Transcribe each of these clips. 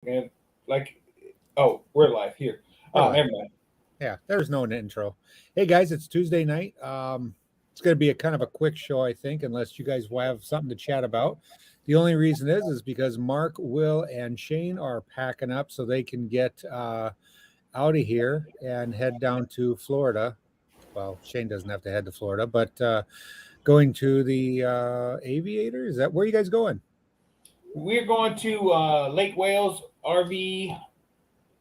And like, oh, we're live here. We're live. Never mind. Yeah, there's no intro. Hey guys, it's Tuesday night. It's going to be a kind of a quick show, I think, unless you guys have something to chat about. The only reason is because Mark, Will, and Shane are packing up so they can get out of here and head down to Florida. Well, Shane doesn't have to head to Florida, but going to the Aviator. Is that where you guys going? We're going to Lake Wales RV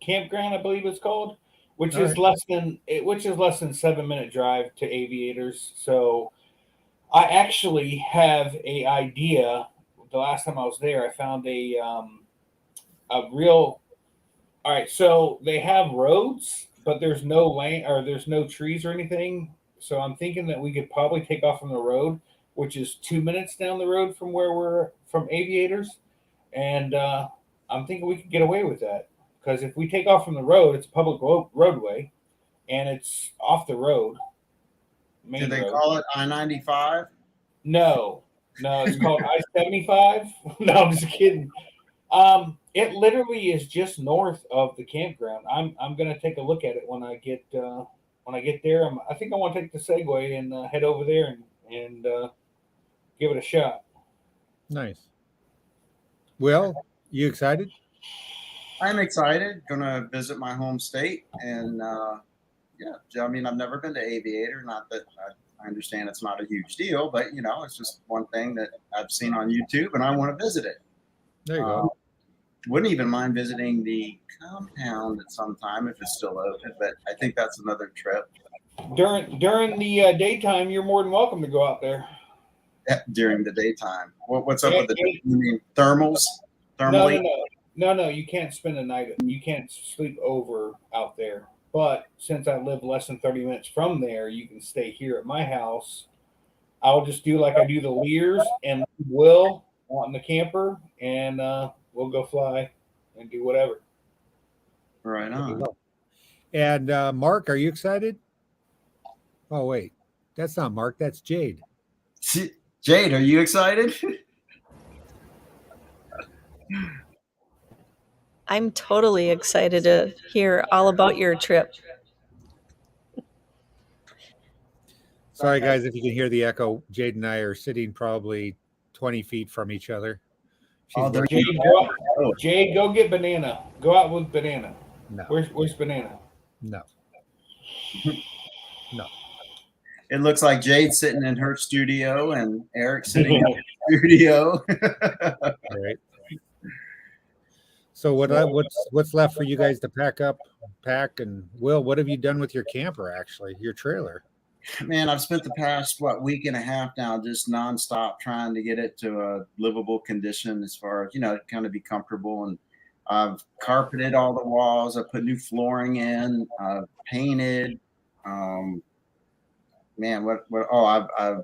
campground, I believe it's called, which All is right. less than 7 minute drive to Aviators. So I actually have a idea. The last time I was there, I found a real. All right, so they have roads, but there's no lane or there's no trees or anything. So I'm thinking that we could probably take off from the road, which is 2 minutes down the road from where we're from Aviators, and I'm thinking we could get away with that because if we take off from the road, it's a public roadway, and it's off the road, Did main they road. call it I-95? No, no, it's called I-75. No, I'm just kidding. It literally is just north of the campground. I'm gonna take a look at it when I get there. I think I want to take the Segway and head over there and give it a shot. Nice. Will, you excited? I'm excited. Gonna visit my home state, and yeah, I mean, I've never been to Aviator. Not that I understand it's not a huge deal, but it's just one thing that I've seen on YouTube, and I want to visit it. There you Uh, go. wouldn't even mind visiting the compound at some time if it's still open, but I think that's another trip During the daytime, you're more than welcome to go out there. during the daytime. What's up Yeah, with the yeah. you mean thermals? No, Thermally? no, no, no, no. You can't spend a night. You can't sleep over out there. But since I live less than 30 minutes from there, you can stay here at my house. I'll just do like I do the Lears and Will out in the camper, and we'll go fly and do whatever. Right There you on. go. And Mark, are you excited? Oh wait, that's not Mark. That's Jade. Jade, are you excited? I'm totally excited to hear all about your trip. Sorry, guys, if you can hear the echo. Jade and I are sitting probably 20 feet from each other. She's Oh, there working. you Jade, go out. go. Jade, go get banana. Go out with banana. No, Where's banana? no, no. It looks like Jade's sitting in her studio and Eric's sitting in his studio. All right. So what's left for you guys to pack up, pack, and Will? What have you done with your camper? Actually, your trailer. Man, I've spent the past week and a half now just nonstop trying to get it to a livable condition as far as kind of be comfortable. And I've carpeted all the walls. I put new flooring in. I've painted. Um, man, what? Oh, I've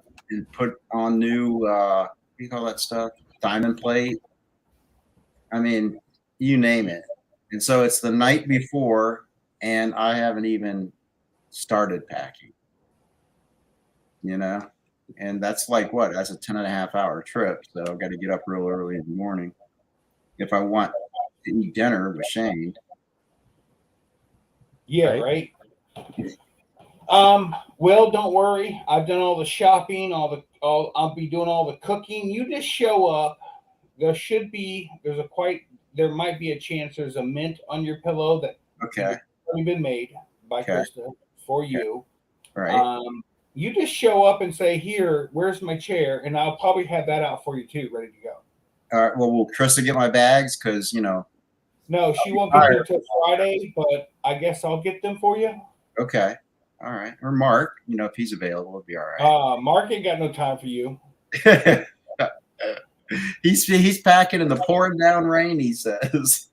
put on new. What do you call that stuff? Diamond plate. I mean, you name it. And so it's the night before, and I haven't even started packing. You know, and that's like what? That's a 10.5 hour trip. So I've got to get up real early in the morning if I want to eat dinner with Shane. Yeah, Right. right. Well, don't worry. I've done all the shopping, all I'll be doing all the cooking. You just show up. There's a quite there might be a chance there's a mint on your pillow that Okay. already been made by Okay. Krista for Okay. you. Right. You just show up and say, "Here, where's my chair?" And I'll probably have that out for you too, ready to go. All right. Well, will Krista get my bags? Because No, she won't all get right. there till Friday, but I guess I'll get them for you. Okay. All right. Or Mark, if he's available, it'll be all right. Mark ain't got no time for you. He's packing in the pouring down rain. He says,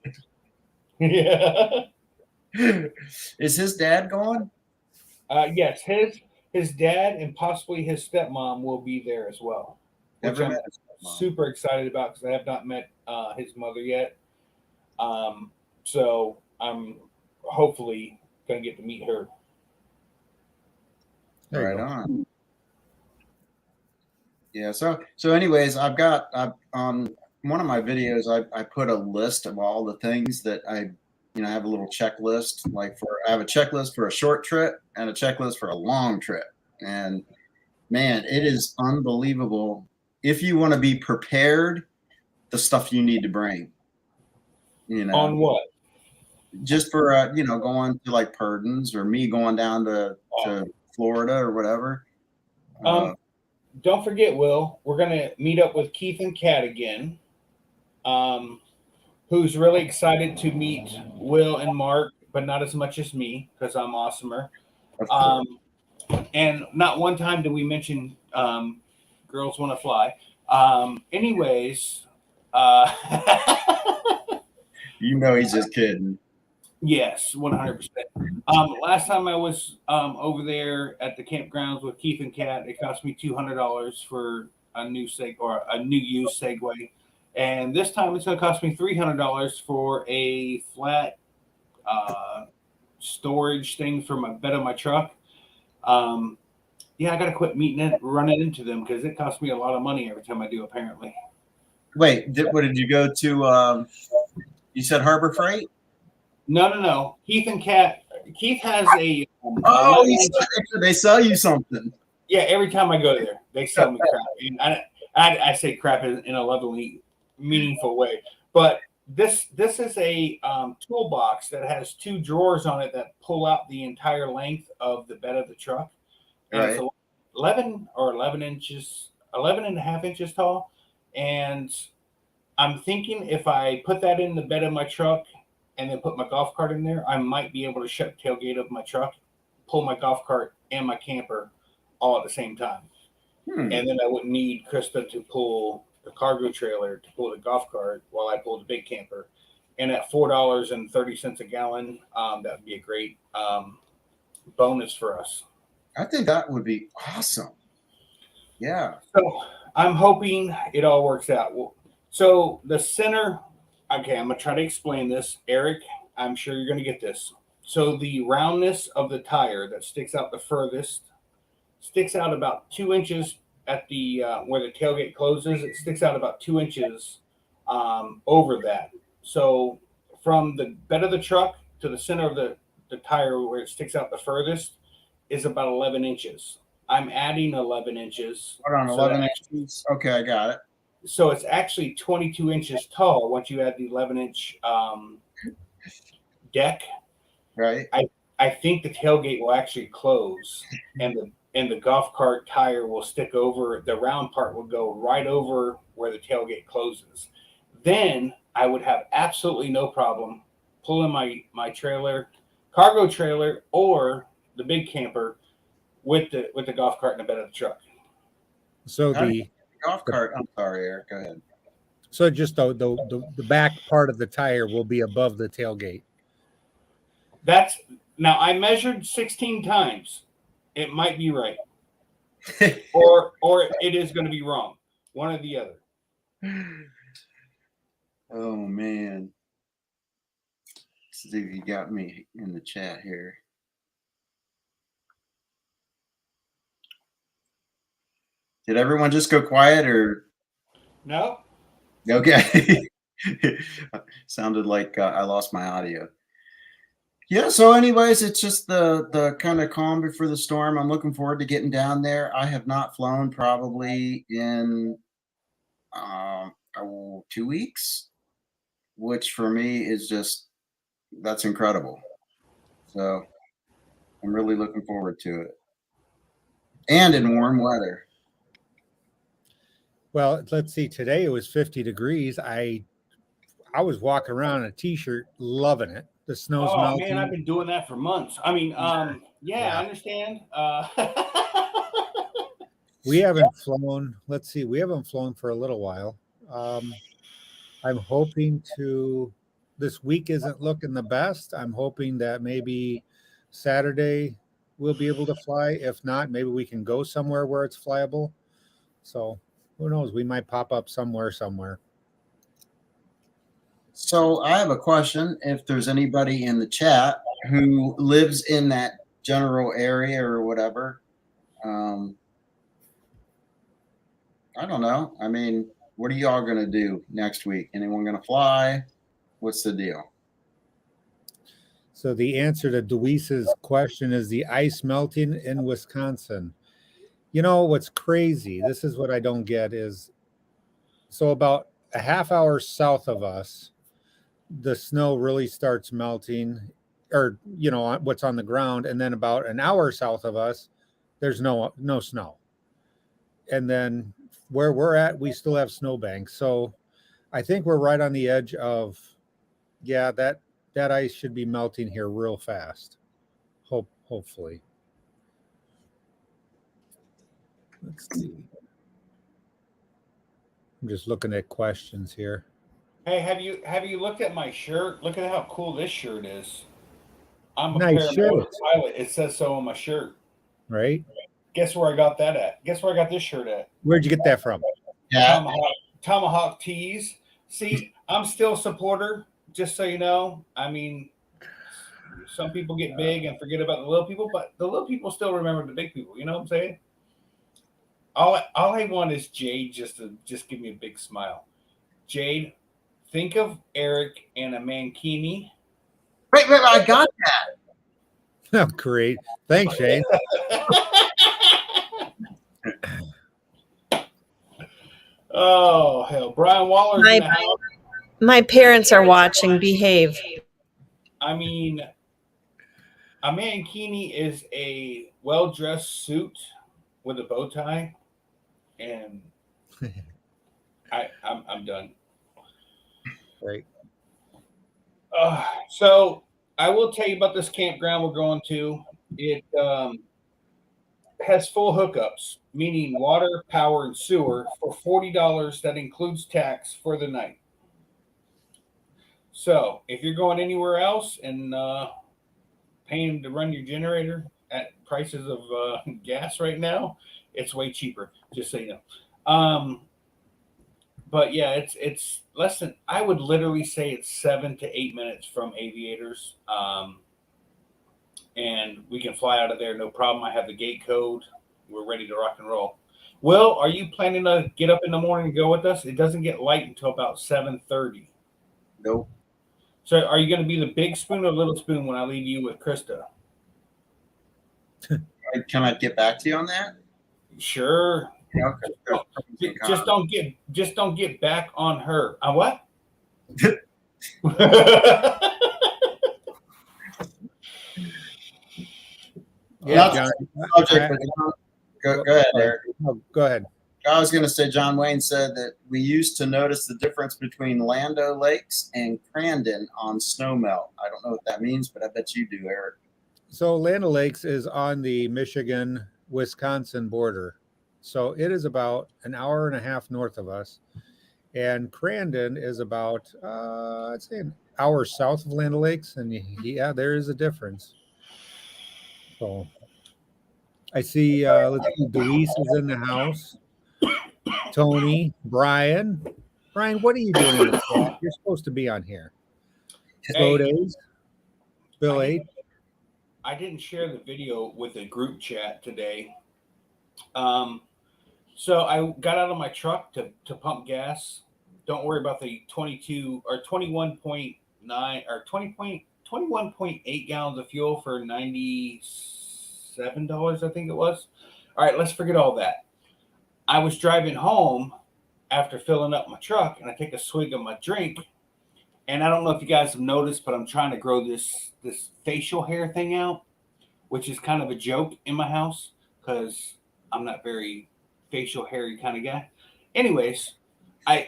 Yeah. "Is his dad going?" Yes, his dad and possibly his stepmom will be there as well, which Never I'm met his mom. super excited about because I have not met his mother yet. So I'm hopefully gonna get to meet her. There Right you go. on. Yeah. So anyways, I've got on one of my videos, I put a list of all the things that I have a little checklist. Like I have a checklist for a short trip and a checklist for a long trip. And man, it is unbelievable. If you want to be prepared, the stuff you need to bring, On what? just for, going to like Purdon's or me going down to Florida or whatever. Don't forget, Will, we're going to meet up with Keith and Kat again, who's really excited to meet Will and Mark, but not as much as me because I'm awesomer. And not one time did we mention Girls Want to Fly. Anyways, He's just kidding. yes, 100%. Last time I was over there at the campgrounds with Keith and Kat, it cost me $200 for a new used Segway, and this time it's going to cost me $300 for a flat storage thing for my bed of my truck. Yeah, I got to quit running into them because it costs me a lot of money every time I do. Apparently. Wait, what did you go to? You said Harbor Freight? No. Keith and Kat. Keith has a. They sell you something. Yeah, every time I go there, they sell me crap. And I say crap in a lovely, meaningful way. But this is a toolbox that has 2 drawers on it that pull out the entire length of the bed of the truck. And it's 11 and a half inches tall. And I'm thinking if I put that in the bed of my truck and then put my golf cart in there, I might be able to shut the tailgate of my truck, pull my golf cart and my camper all at the same time. And then I wouldn't need Krista to pull the cargo trailer to pull the golf cart while I pull the big camper. And at $4.30 a gallon, that would be a great bonus for us. I think that would be awesome. Yeah. So I'm hoping it all works out. So the center, okay, I'm going to try to explain this. Eric, I'm sure you're going to get this. So the roundness of the tire that sticks out the furthest sticks out about 2 inches at the where the tailgate closes. It sticks out about 2 inches over that. So from the bed of the truck to the center of the tire where it sticks out the furthest is about 11 inches. I'm adding 11 inches. Hold on, 11 inches. Okay, I got it. So it's actually 22 inches tall once you add the 11-inch deck. Right. I think the tailgate will actually close, and the golf cart tire will stick over. The round part will go right over where the tailgate closes. Then I would have absolutely no problem pulling my trailer, cargo trailer, or the big camper with the golf cart in the bed of the truck. So the golf cart. I'm sorry, Eric. Go ahead. So just the back part of the tire will be above the tailgate. Now I measured 16 times. It might be right, or it is going to be wrong. One or the other. Oh man. Let's see if you got me in the chat here. Did everyone just go quiet or? No. Okay. Sounded like I lost my audio. Yeah. So anyways, it's just the kind of calm before the storm. I'm looking forward to getting down there. I have not flown probably in 2 weeks, which for me is that's incredible. So I'm really looking forward to it. And in warm weather. Well, let's see. Today it was 50 degrees. I was walking around in a t-shirt, loving it. The snow's melting. Man, I've been doing that for months. I mean, yeah. I understand. We haven't flown. Let's see. We haven't flown for a little while. I'm hoping to. This week isn't looking the best. I'm hoping that maybe Saturday we'll be able to fly. If not, maybe we can go somewhere where it's flyable. So who knows? We might pop up somewhere. So I have a question. If there's anybody in the chat who lives in that general area or whatever, I don't know. I mean, what are y'all going to do next week? Anyone going to fly? What's the deal? So the answer to Deweese's question is the ice melting in Wisconsin. You know what's crazy? This is what I don't get is so about a half hour south of us, the snow really starts melting, or what's on the ground, and then about an hour south of us, there's no snow. And then where we're at, we still have snowbanks. So I think we're right on the edge of, yeah, that ice should be melting here real fast. Hopefully. Let's see. I'm just looking at questions here. Hey, have you looked at my shirt? Look at how cool this shirt is. I'm a Nice paramedic shirt. pilot. It says so on my shirt. Right? Guess where I got that at? Guess where I got this shirt at? Where'd you get that from? Yeah. Tomahawk tees. See, I'm still a supporter, just so you know. I mean, some people get big and forget about the little people, but the little people still remember the big people. You know what I'm saying? All I want is Jade just to give me a big smile. Jade, think of Eric and a mankini. Wait, I got Oh, great. Thanks, Shane. Oh hell, Brian Waller's in the house. My parents are watching. Behave. I mean, a mankini is a well-dressed suit with a bow tie, and I'm done. Right. So I will tell you about this campground we're going to. It has full hookups, meaning water, power, and sewer for $40. That includes tax for the night. So if you're going anywhere else and paying to run your generator at prices of gas right now, it's way cheaper. Just so you know. But yeah, it's less than, I would literally say it's 7 to 8 minutes from Aviators. And we can fly out of there, no problem. I have the gate code. We're ready to rock and roll. Will, are you planning to get up in the morning and go with us? It doesn't get light until about 7:30. Nope. So are you going to be the big spoon or little spoon when I leave you with Krista? Can I get back to you on that? Sure. Okay. Just don't get back on her. On what? Yeah, John. Go ahead, Eric. Go ahead. I was going to say, John Wayne said that we used to notice the difference between Lando Lakes and Crandon on snowmelt. I don't know what that means, but I bet you do, Eric. So Land O'Lakes is on the Michigan-Wisconsin border. So it is about an hour and a half north of us. And Crandon is about, I'd say an hour south of Land O'Lakes. And yeah, there is a difference. So I see, let's see, Deweese is in the house. Tony, Brian. Brian, what are you doing in the chat? You're supposed to be on here. Slow days. Bill 8. I didn't share the video with the group chat today. So I got out of my truck to pump gas. Don't worry about the 22 or 21.9 or 21.8 gallons of fuel for $97, I think it was. All right, let's forget all that. I was driving home after filling up my truck, and I take a swig of my drink. And I don't know if you guys have noticed, but I'm trying to grow this facial hair thing out, which is kind of a joke in my house because I'm not very facial hairy kind of guy. Anyways,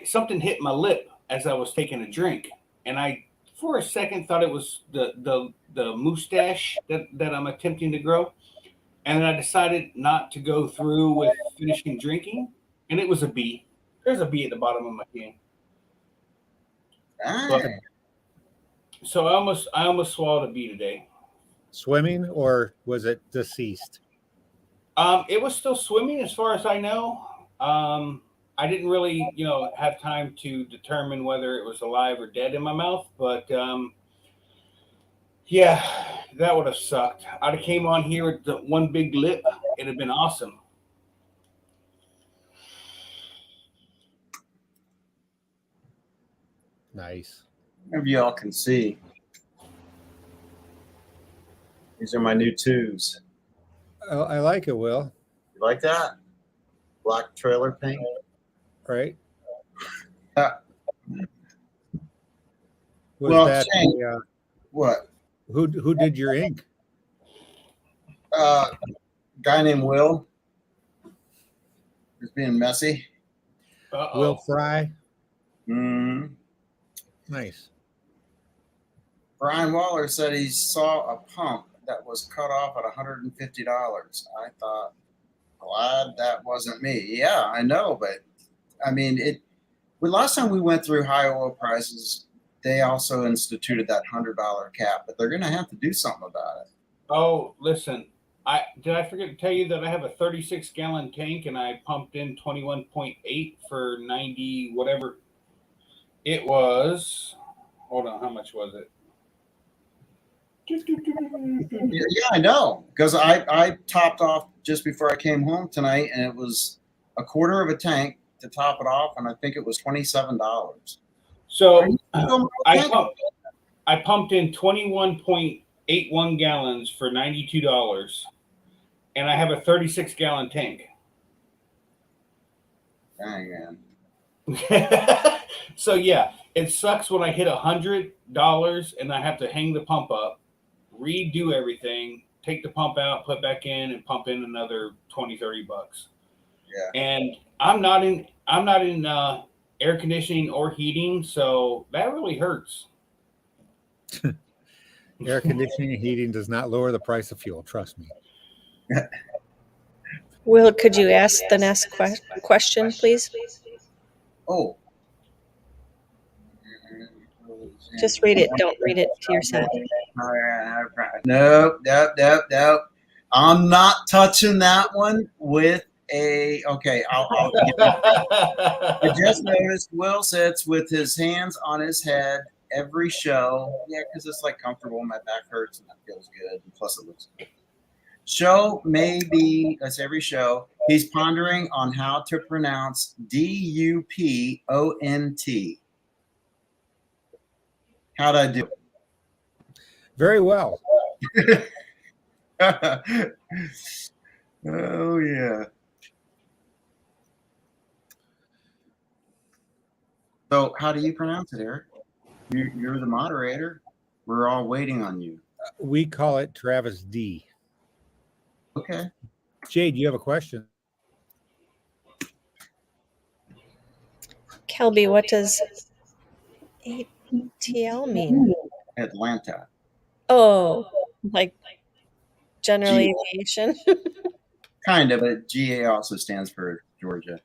something hit my lip as I was taking a drink, and I for a second thought it was the mustache that I'm attempting to grow. And then I decided not to go through with finishing drinking, and it was a bee. There's a bee at the bottom of my can. But, so I almost swallowed a bee today. Swimming, or was it deceased? It was still swimming as far as I know. I didn't really, have time to determine whether it was alive or dead in my mouth, but yeah, that would have sucked. I'd have came on here with the one big lip. It'd have been awesome. Nice. Maybe y'all can see. These are my new twos. I like it, Will. You like that? Black trailer paint. Right? Yeah. Was Well, that Shane, what? who did your ink? Guy named Will. He's being messy. Will Fry. Mm. Nice. Brian Waller said he saw a pump that was cut off at $150. I thought, glad that wasn't me. Yeah, I know, but I mean, last time we went through high oil prices, they also instituted that $100 cap, but they're going to have to do something about it. Oh, listen, did I forget to tell you that I have a 36-gallon tank and I pumped in 21.8 for 90 whatever it was. Hold on, how much was it? Yeah, I know, because I topped off just before I came home tonight, and it was a quarter of a tank to top it off, and I think it was $27. So I pumped in 21.81 gallons for $92, and I have a 36-gallon tank. Dang, man. So yeah, it sucks when I hit $100 and I have to hang the pump up, redo everything, take the pump out, put back in, and pump in another $20-$30. Yeah. And I'm not in air conditioning or heating, so that really hurts. Air conditioning and heating does not lower the price of fuel. Trust me. Will, could you ask the next question, please? Oh. Just read it. Don't read it to yourself. Nope. I'm not touching that one with a. Okay, I just noticed Will sits with his hands on his head every show. Yeah, because it's like comfortable. My back hurts and that feels good. And plus, it looks good. Show maybe that's every show. He's pondering on how to pronounce DUPONT. How'd I do? Very well. Oh yeah. So how do you pronounce it, Eric? You're the moderator. We're all waiting on you. We call it Travis D. Okay. Jade, you have a question? Kelby, what does ATL mean? Atlanta. Oh, like general aviation? Kind of, but GA also stands for Georgia.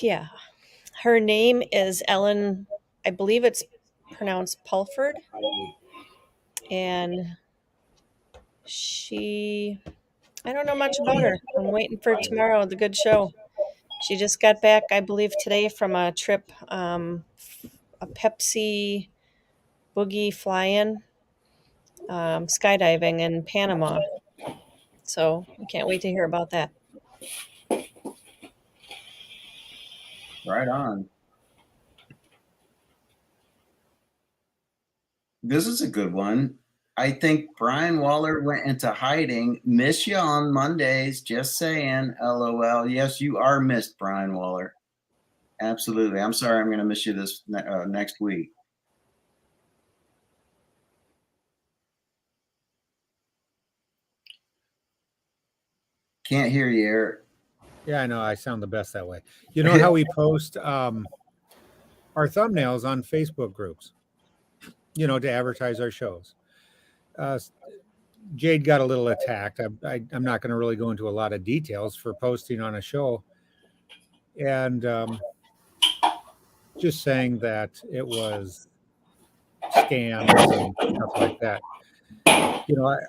Yeah. Her name is Ellen, I believe it's pronounced Pulford. And I don't know much about her. I'm waiting for tomorrow, the good show. She just got back, I believe, today from a trip, a Pepsi boogie fly-in, skydiving in Panama. So I can't wait to hear about that. Right on. This is a good one. I think Brian Waller went into hiding. Miss you on Mondays. Just saying. LOL. Yes, you are missed, Brian Waller. Absolutely. I'm sorry. I'm going to miss you this next week. Can't hear you, Eric. Yeah, I know. I sound the best that way. You know how we post our thumbnails on Facebook groups, to advertise our shows. Jade got a little attacked. I'm not going to really go into a lot of details for posting on a show. And just saying that it was scams and stuff like that.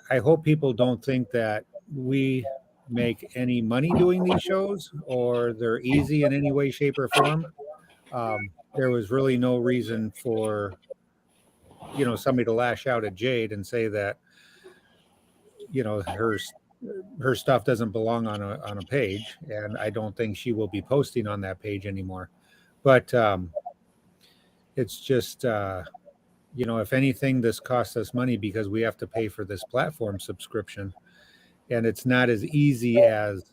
I hope people don't think that we make any money doing these shows or they're easy in any way, shape, or form. There was really no reason for somebody to lash out at Jade and say that her stuff doesn't belong on a page, and I don't think she will be posting on that page anymore. But it's just, if anything, this costs us money because we have to pay for this platform subscription, and it's not as easy as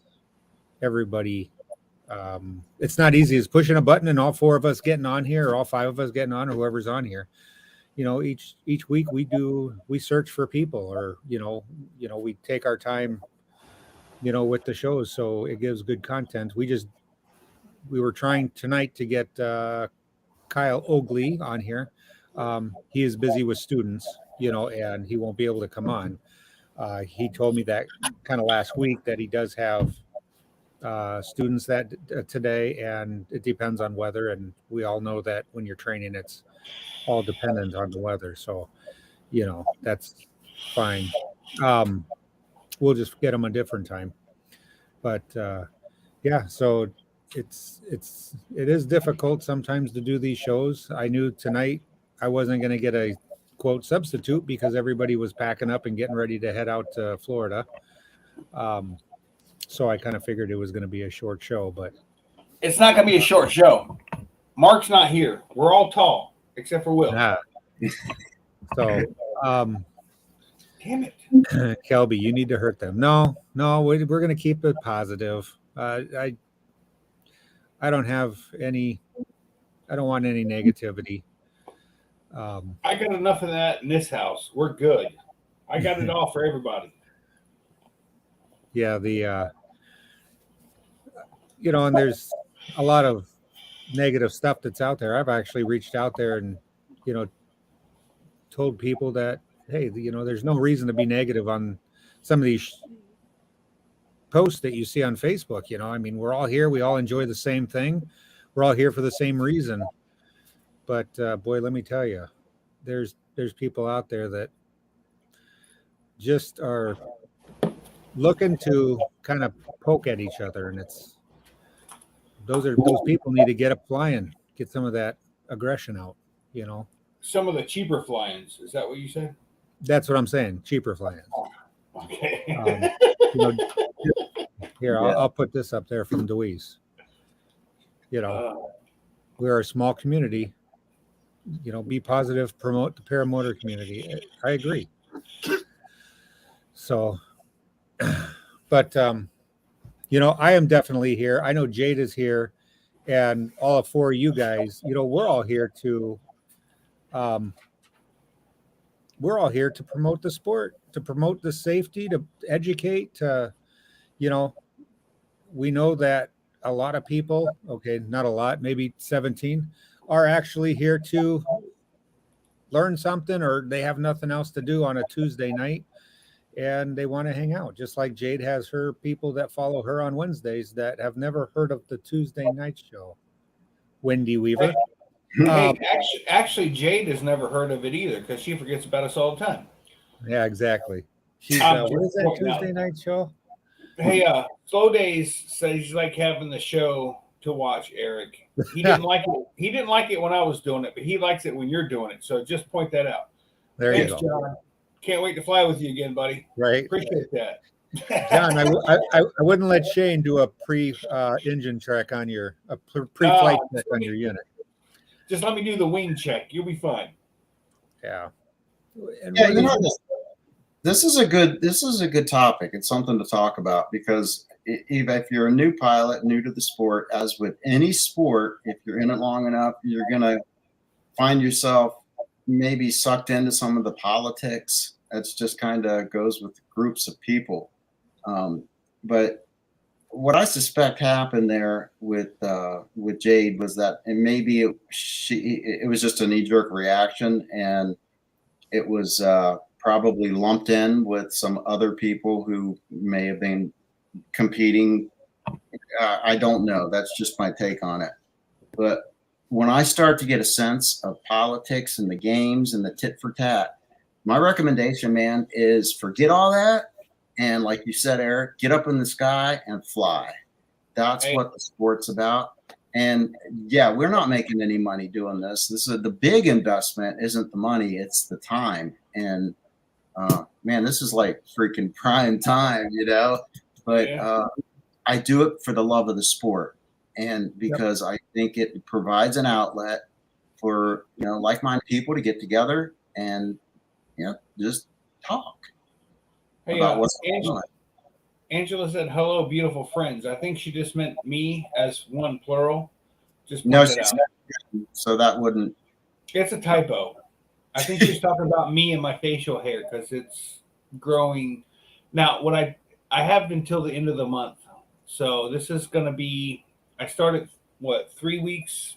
everybody. It's not easy as pushing a button and all four of us getting on here, or all five of us getting on, or whoever's on here. Each week we search for people, or we take our time, with the shows, so it gives good content. We were trying tonight to get Kyle Oakley on here. He is busy with students, and he won't be able to come on. He told me that kind of last week that he does have students that today, and it depends on weather. And we all know that when you're training, it's all dependent on the weather. So, that's fine. We'll just get them a different time. But yeah, so it is difficult sometimes to do these shows. I knew tonight I wasn't going to get a quote substitute because everybody was packing up and getting ready to head out to Florida. So I kind of figured it was going to be a short show, but it's not going to be a short show. Mark's not here. We're all tall except for Will. So, damn it, Kelby, you need to hurt them. No, we're going to keep it positive. I don't have any. I don't want any negativity. I got enough of that in this house. We're good. I got it all for everybody. Yeah, and there's a lot of negative stuff that's out there. I've actually reached out there and, told people that, hey, there's no reason to be negative on some of these posts that you see on Facebook. I mean, we're all here. We all enjoy the same thing. We're all here for the same reason. But boy, let me tell you, there's people out there that just are looking to kind of poke at each other, and those people need to get up flying, get some of that aggression out. Some of the cheaper fly-ins. Is that what you said? That's what I'm saying. Cheaper fly-ins. Okay. Here, I'll put this up there from Deweese. We're a small community. Be positive, promote the paramotor community. I agree. So, but I am definitely here. I know Jade is here, and all four of you guys. We're all here to. We're all here to promote the sport, to promote the safety, to educate. We know that a lot of people, okay, not a lot, maybe 17, are actually here to learn something, or they have nothing else to do on a Tuesday night and they want to hang out. Just like Jade has her people that follow her on Wednesdays that have never heard of the Tuesday night show. Wendy Weaver. Hey, actually, Jade has never heard of it either because she forgets about us all the time. Yeah, exactly. She's what is that Tuesday night show? Hey, Slow Days says he's like having the show to watch, Eric. He didn't like it. He didn't like it when I was doing it, but he likes it when you're doing it. So just point that out. Thanks, you go, John. Can't wait to fly with you again, buddy. Right. Appreciate that. John, I wouldn't let Shane do a pre-engine check on pre-flight check on your unit. Just let me do the wing check. You'll be fine. Yeah. And this is a good topic. It's something to talk about because if you're a new pilot, new to the sport, as with any sport, if you're in it long enough, you're gonna find yourself maybe sucked into some of the politics. That's just kind of goes with groups of people. But what I suspect happened there with Jade was that, and maybe it was just a knee-jerk reaction, and it was probably lumped in with some other people who may have been competing. I don't know. That's just my take on it. But when I start to get a sense of politics and the games and the tit for tat, my recommendation, man, is forget all that. And like you said, Eric, get up in the sky and fly. That's what the sport's about. And yeah, we're not making any money doing this. The big investment isn't the money, it's the time. And man, this is like freaking prime time, But I do it for the love of the sport, and because I think it provides an outlet for, like-minded people to get together and, just talk Hey, about what's going Angela, on. Angela said, "Hello, beautiful friends." I think she just meant me as one plural. Just No, point that she's out. not, so that wouldn't. It's a typo. I think she was talking about me and my facial hair because it's growing. Now, what I have until the end of the month, so this is going to be. I started 3 weeks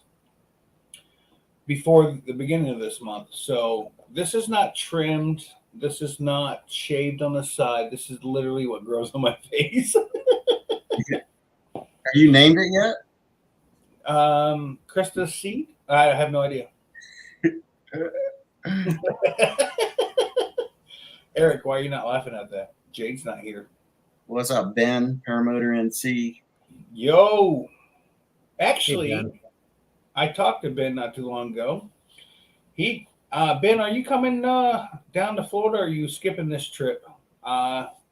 before the beginning of this month, so this is not trimmed. This is not shaved on the side. This is literally what grows on my face. Have you named it yet? Krista C. I have no idea. Eric, why are you not laughing at that? Jade's not here. What's up, Ben, Paramotor NC? Yo, Hey, actually, Ben. I talked to Ben not too long ago. Ben, are you coming down to Florida? Or are you skipping this trip?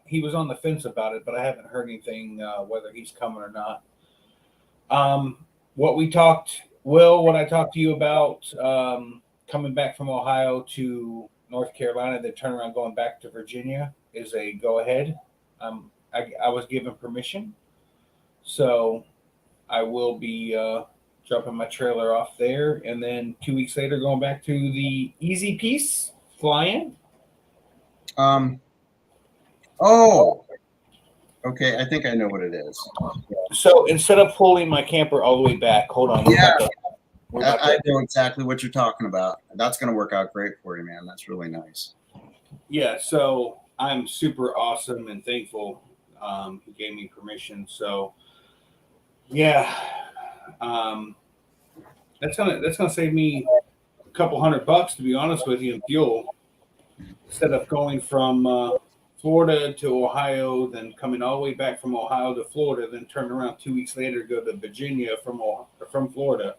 He was on the fence about it, but I haven't heard anything whether he's coming or not. What I talked to you about coming back from Ohio to North Carolina, then turn around going back to Virginia is a go ahead. I was given permission, so I will be dropping my trailer off there, and then 2 weeks later going back to the easy piece flying. Oh, okay. I think I know what it is. So instead of pulling my camper all the way back, hold on. I know exactly what you're talking about. That's going to work out great for you, man. That's really nice. Yeah, so I'm super awesome and thankful he gave me permission. So yeah, that's gonna save me a couple $100 to be honest with you in fuel instead of going from Florida to Ohio, then coming all the way back from Ohio to Florida, then turn around 2 weeks later go to Virginia from Florida,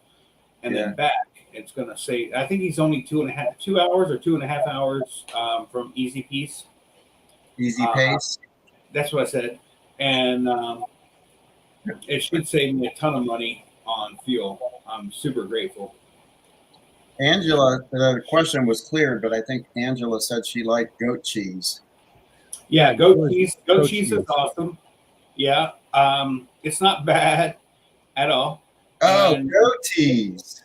and then back. It's gonna save. I think he's only 2 hours or 2.5 hours from Easy Piece. Easy pace. That's what I said, and it should save me a ton of money on fuel. I'm super grateful. Angela, the question was cleared, but I think Angela said she liked goat cheese. Yeah, goat cheese. Goat Goat cheese is cheese. awesome. Yeah, it's not bad at all. Oh, And goat cheese.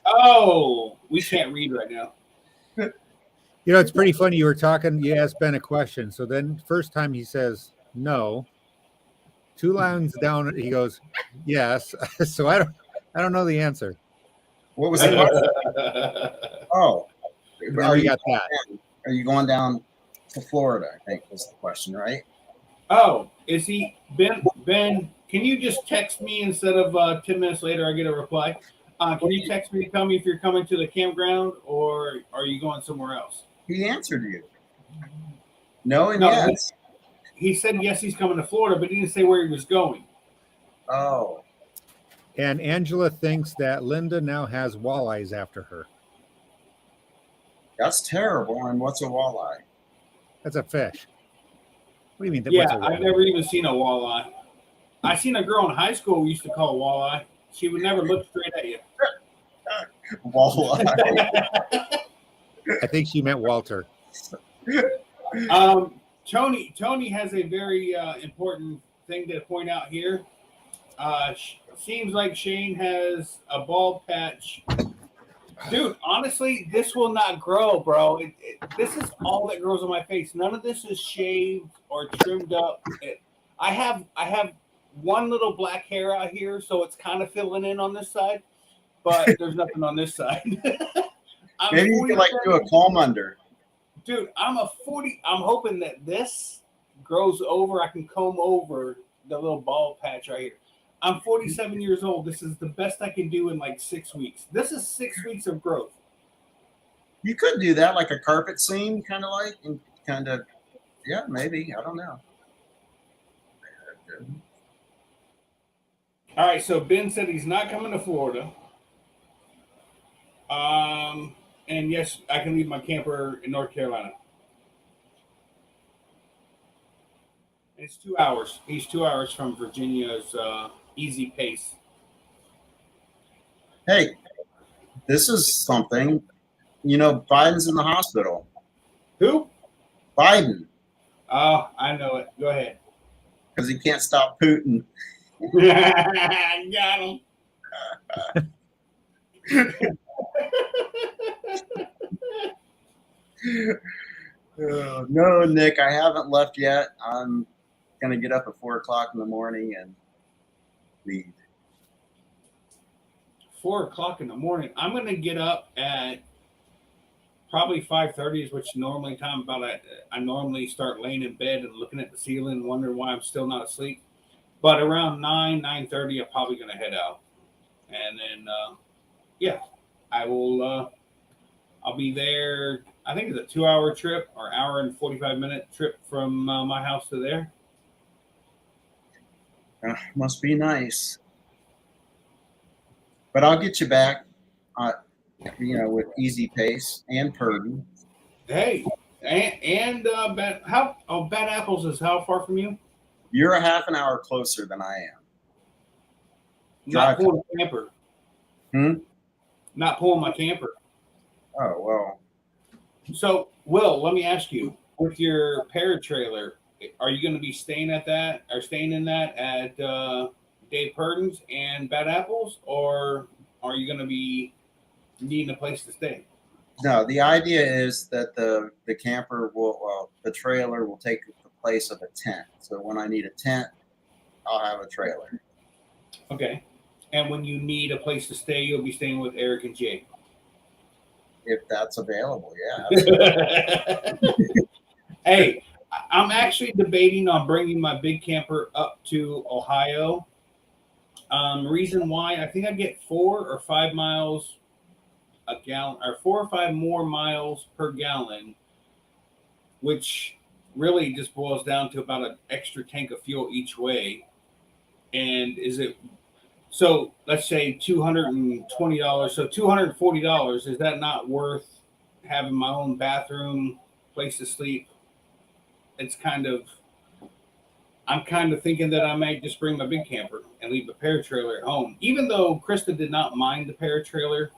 we can't read right now. It's pretty funny. You were talking, you asked Ben a question. So then first time he says no. 2 lines down, he goes, yes. So I don't know the answer. What was the question? Oh, Are you got that? Are you going down to Florida? I think was the question, right? Oh, is he Ben? Ben, can you just text me instead of 10 minutes later? I get a reply. Can you text me to tell me if you're coming to the campground or are you going somewhere else? He answered you. No and No, yes. He said yes, he's coming to Florida, but he didn't say where he was going. Oh, And Angela thinks that Linda now has walleyes after her. that's terrible. And what's a walleye? That's a fish. What do you mean? Yeah, What's a I've walleye? never even seen a walleye. I seen a girl in high school we used to call a walleye. She would never look straight at you. Walleye. I think she meant Walter. Tony has a very important thing to point out here. Seems like Shane has a bald patch. Dude, honestly, this will not grow, bro. This is all that grows on my face. None of this is shaved or trimmed up. I have one little black hair out here, so it's kind of filling in on this side, but there's nothing on this side. Maybe you could do a comb under. Dude, I'm hoping that this grows over. I can comb over the little bald patch right here. I'm 47 years old. This is the best I can do in like 6 weeks. This is 6 weeks of growth. You could do that like a carpet seam, yeah, maybe. I don't know. All right, so Ben said he's not coming to Florida. And yes, I can leave my camper in North Carolina. It's 2 hours. He's 2 hours from Virginia's easy pace. Hey, This is something. You know, Biden's in the hospital. Who? Biden, Oh, I know it. Go ahead. because he can't stop Putin. Got him. No, Nick, I haven't left yet. I'm gonna get up at 4 o'clock in the morning and leave. 4 o'clock in the morning. I'm going to get up at probably 5:30 is which normally time about I normally start laying in bed and looking at the ceiling and wondering why I'm still not asleep. But around 9:30, I'm probably going to head out, and then yeah, I will. I'll be there. I think it's a 2-hour trip or hour and 45-minute trip from my house to there. Must be nice. But I'll get you back, with easy pace and Purdy. Hey, and Bad Apples is how far from you? You're a half an hour closer than I am. Not Drive. pulling a camper. Not pulling my camper. Oh, well. So, Will, let me ask you: with your paratrailer, are you going to be staying in that at Dave Purden's and Bad Apples, or are you going to be needing a place to stay? No, the idea is that the the trailer will take the place of a tent. So when I need a tent, I'll have a trailer. Okay. And when you need a place to stay, you'll be staying with Eric and Jake. If that's available, yeah. Hey, I'm actually debating on bringing my big camper up to Ohio. Reason why, I think I get 4 or 5 miles a gallon, or 4 or 5 more miles per gallon, which really just boils down to about an extra tank of fuel each way. And so let's say $220, so $240, is that not worth having my own bathroom, place to sleep? I'm kind of thinking that I might just bring my big camper and leave the paratrailer at home, even though Krista did not mind the paratrailer.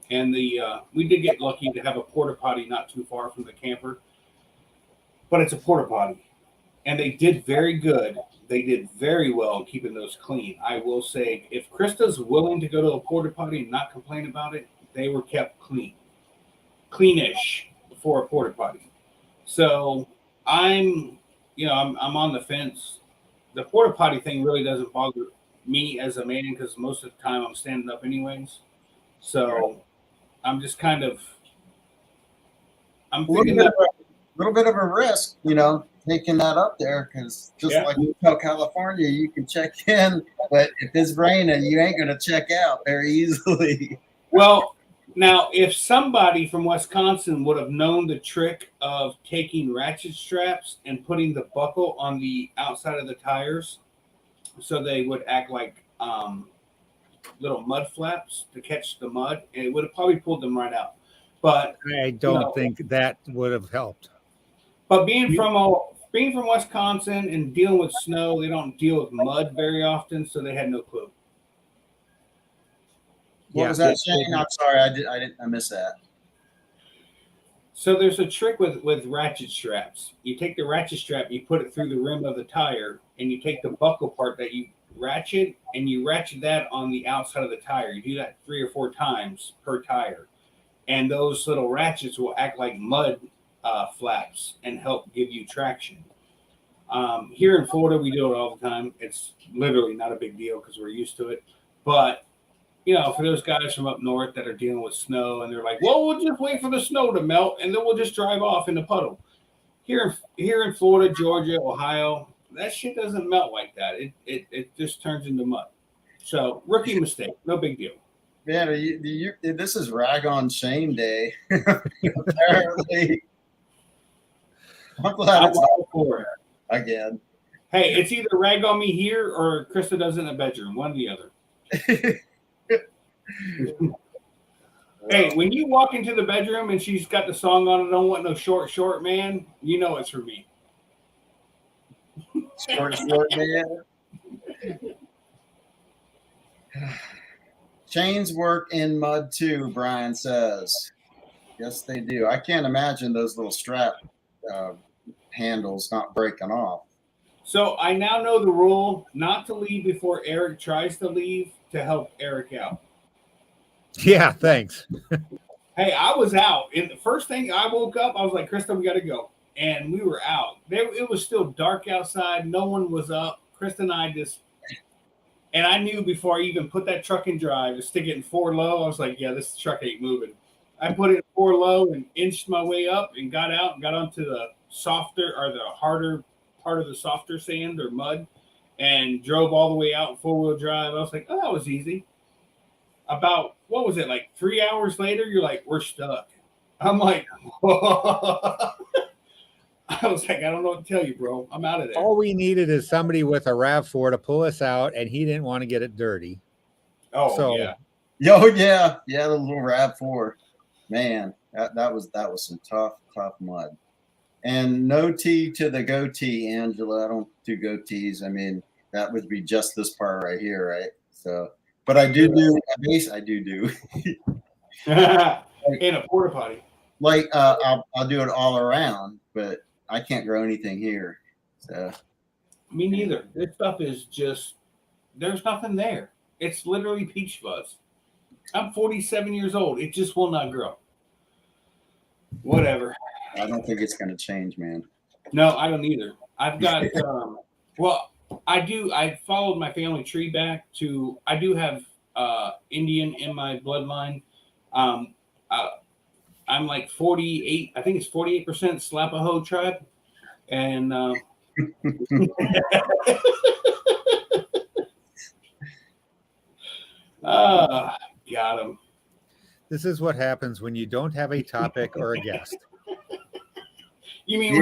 And we did get lucky to have a porta potty not too far from the camper, but it's a porta potty, and they did very good. They did very well in keeping those clean. I will say, if Krista's willing to go to a porta potty and not complain about it, they were kept cleanish for a porta potty. So I'm on the fence. The porta potty thing really doesn't bother me as a man because most of the time I'm standing up anyways. So I'm just I'm thinking that little bit of a risk, taking that up there, because like Hotel California, you can check in, but if it's raining, you ain't going to check out very easily. Well, now if somebody from Wisconsin would have known the trick of taking ratchet straps and putting the buckle on the outside of the tires, so they would act like little mud flaps to catch the mud, and it would have probably pulled them right out. But I don't think that would have helped. But being from Wisconsin and dealing with snow, they don't deal with mud very often, so they had no clue. What was that, Shane? I'm sorry, I missed that. So there's a trick with ratchet straps. You take the ratchet strap, you put it through the rim of the tire, and you take the buckle part that you ratchet, and you ratchet that on the outside of the tire. You do that 3 or 4 times per tire, and those little ratchets will act like mud flaps and help give you traction. Here in Florida, we do it all the time. It's literally not a big deal because we're used to it. But for those guys from up north that are dealing with snow and they're like, well, we'll just wait for the snow to melt and then we'll just drive off in the puddle. Here in Florida, Georgia, Ohio, that shit doesn't melt like that. It just turns into mud. So rookie mistake, no big deal. Yeah, this is rag on Shane day. Apparently, I'm glad it's not for it again. Hey, it's either rag on me here or Krista does it in the bedroom, one or the other. Hey, when you walk into the bedroom and she's got the song on, I don't want no short man, you know it's for me. Short man. Chains work in mud too, Brian says. Yes, they do. I can't imagine those little strap uh, handles not breaking off. So I now know the rule not to leave before Eric tries to leave to help Eric out. Yeah, thanks. Hey, I was out. And the first thing I woke up, I was like, Krista, we got to go. And we were out. It was still dark outside. No one was up. Krista and I just, and I knew before I even put that truck in drive to stick it in 4 low, I was like, yeah, this truck ain't moving. I put it in 4 low and inched my way up and got out and got onto the softer or the harder part of the softer sand or mud and drove all the way out in 4-wheel drive. I was like, oh, that was easy. About, what was it, like 3 hours later, you're like, we're stuck. I'm like, I was like, I don't know what to tell you, bro. I'm out of there. All we needed is somebody with a RAV4 to pull us out, and he didn't want to get it dirty. Oh, So- yeah. Yo, yeah, the little RAV4. Man, that was some tough mud. And no tea to the goatee, Angela. I don't do goatees. I mean, that would be just this part right here, right? So, but I do a base. I do. In a porta potty. Like I'll do it all around, but I can't grow anything here. So Me neither. This stuff is just, there's nothing there. It's literally peach fuzz. I'm 47 years old. It just will not grow. Whatever. I don't think it's going to change, man. No, I don't either. I've got, well, I followed my family tree back to, I do have Indian in my bloodline. I'm like 48, I think it's 48% Slapaho tribe. And got him. This is what happens when you don't have a topic or a guest. You mean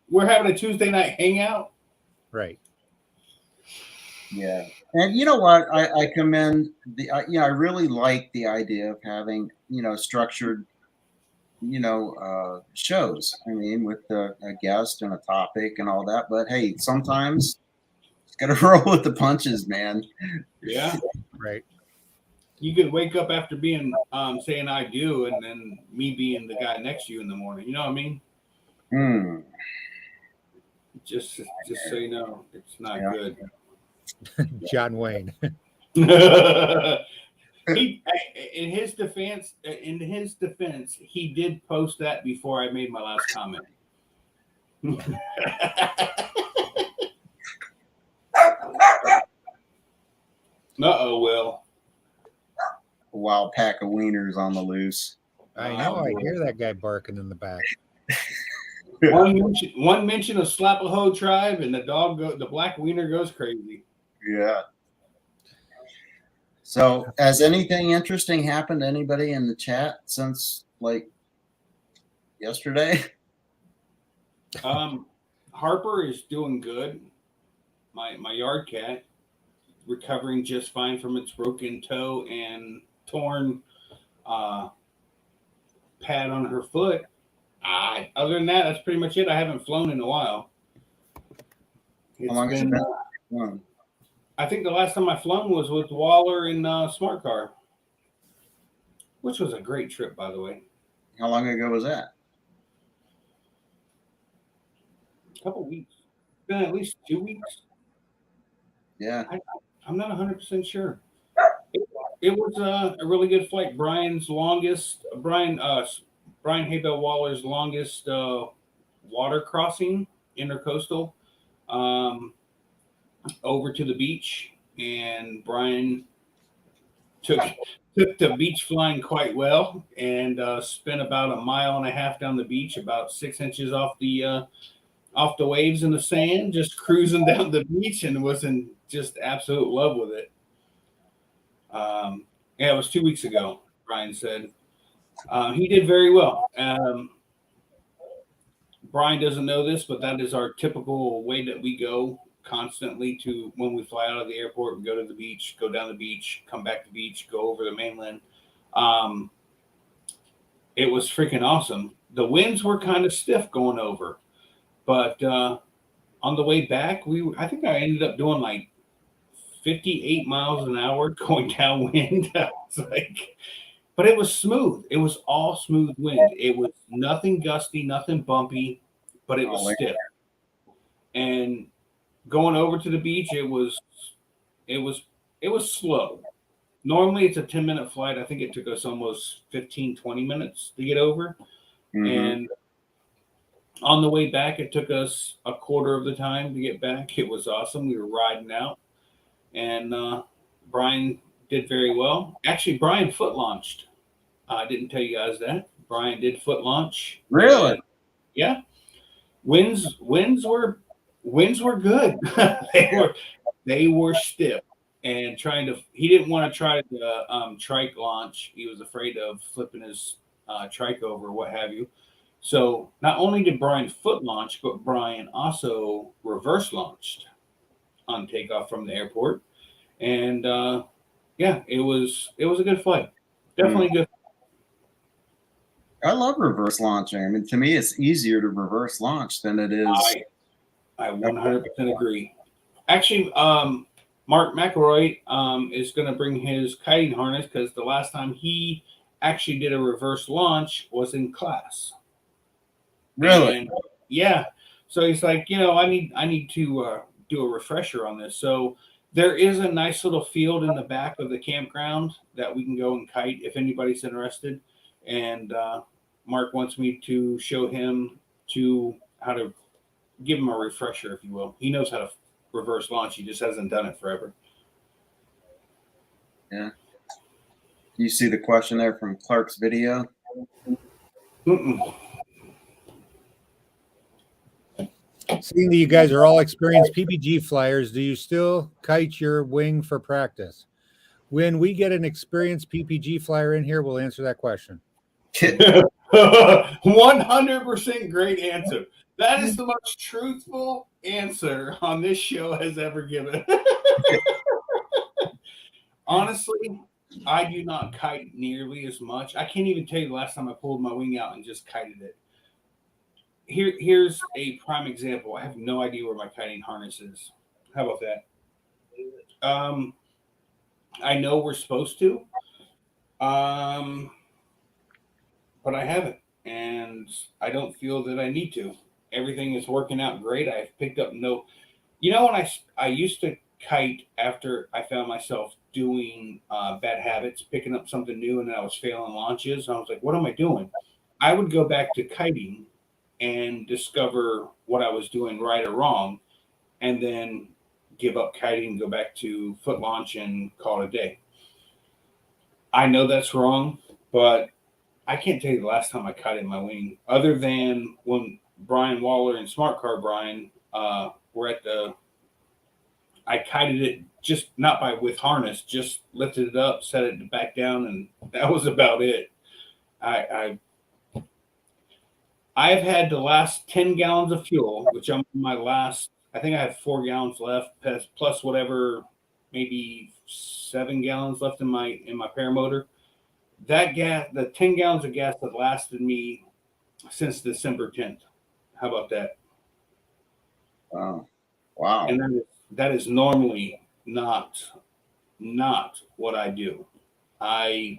we're having a Tuesday night hangout? Right. Yeah. And you know what? I commend I really like the idea of having, structured, shows. I mean, with a guest and a topic and all that. But hey, sometimes it's got to roll with the punches, man. Yeah. Right. You could wake up after being saying I do, and then me being the guy next to you in the morning. You know what I mean? Just so you know, it's not good. John Wayne. In his defense, he did post that before I made my last comment. Will. A wild pack of wieners on the loose. I know. I hear that guy barking in the back. One mention of Slapaho tribe, and the black wiener goes crazy. Yeah. So, has anything interesting happened to anybody in the chat since like yesterday? Harper is doing good. My yard cat recovering just fine from its broken toe and torn pad on her foot. Other than that, that's pretty much it. I haven't flown in a while. How long has it been? I think the last time I flown was with Waller in Smart Car, which was a great trip, by the way. How long ago was that? A couple weeks. Been at least 2 weeks. Yeah. I'm not 100% sure. It was a really good flight. Brian Haybell Waller's longest water crossing, intercoastal, over to the beach, and Brian took the beach flying quite well, and spent about 1.5 miles down the beach, about 6 inches off the waves in the sand, just cruising down the beach, and was in just absolute love with it. Yeah, it was 2 weeks ago, Brian said. He did very well. Brian doesn't know this, but that is our typical way that we go constantly to when we fly out of the airport. We go to the beach, go down the beach, come back to the beach, go over the mainland. It was freaking awesome. The winds were kind of stiff going over, but on the way back, I think I ended up doing like 58 miles an hour going downwind. I was like, but it was smooth. It was all smooth wind. It was nothing gusty, nothing bumpy, but it was stiff. And going over to the beach, it was slow. Normally it's a 10-minute flight. I think it took us almost 15, 20 minutes to get over. And on the way back, it took us a quarter of the time to get back. It was awesome. We were riding out, and Brian did very well. Actually, Brian foot launched. I didn't tell you guys that. Brian did foot launch. Really? Yeah. Winds were good. they were stiff, and he didn't want to try the trike launch. He was afraid of flipping his trike over or what have you. So not only did Brian foot launch, but Brian also reverse launched on takeoff from the airport. And yeah, it was a good flight. Definitely good. I love reverse launching. I mean, to me, it's easier to reverse launch than it is. I 100% agree. Actually, Mark McElroy is going to bring his kiting harness because the last time he actually did a reverse launch was in class. Really? And, yeah. So he's like, I need to do a refresher on this. So there is a nice little field in the back of the campground that we can go and kite if anybody's interested. And Mark wants me to show him how to give him a refresher, if you will. He knows how to reverse launch. He just hasn't done it forever. Yeah. You see the question there from Clark's video? Seeing that you guys are all experienced PPG flyers, do you still kite your wing for practice? When we get an experienced PPG flyer in here, we'll answer that question. 100% great answer. That is the most truthful answer on this show has ever given. Honestly, I do not kite nearly as much. I can't even tell you the last time I pulled my wing out and just kited it. Here's a prime example. I have no idea where my kiting harness is. How about that? I know we're supposed to, but I haven't, and I don't feel that I need to. Everything is working out great. I've picked up when I used to kite after I found myself doing bad habits, picking up something new, and then I was failing launches. And I was like, what am I doing? I would go back to kiting and discover what I was doing right or wrong, and then give up kiting, go back to foot launch, and call it a day. I know that's wrong, but I can't tell you the last time I kited my wing, other than when Brian Waller and Smart Car Brian were at I kited it just not with harness, just lifted it up, set it back down, and that was about it. I've had the last 10 gallons of fuel, which I'm my last. I think I have 4 gallons left, plus whatever, maybe 7 gallons left in my paramotor. That gas, the 10 gallons of gas that lasted me since December 10th. How about that? Wow. And that is normally not what I do. I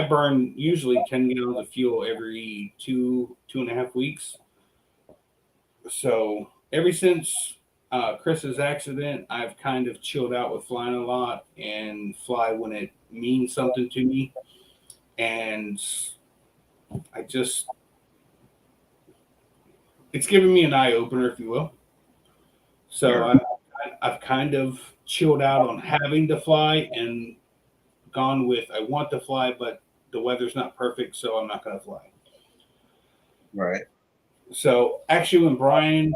burn usually 10 gallons of fuel every 2.5 weeks. So ever since Chris's accident, I've kind of chilled out with flying a lot and fly when it means something to me. And it's given me an eye opener, if you will. So I've kind of chilled out on having to fly and gone with I want to fly, but the weather's not perfect, so I'm not going to fly. Right. So actually, when Brian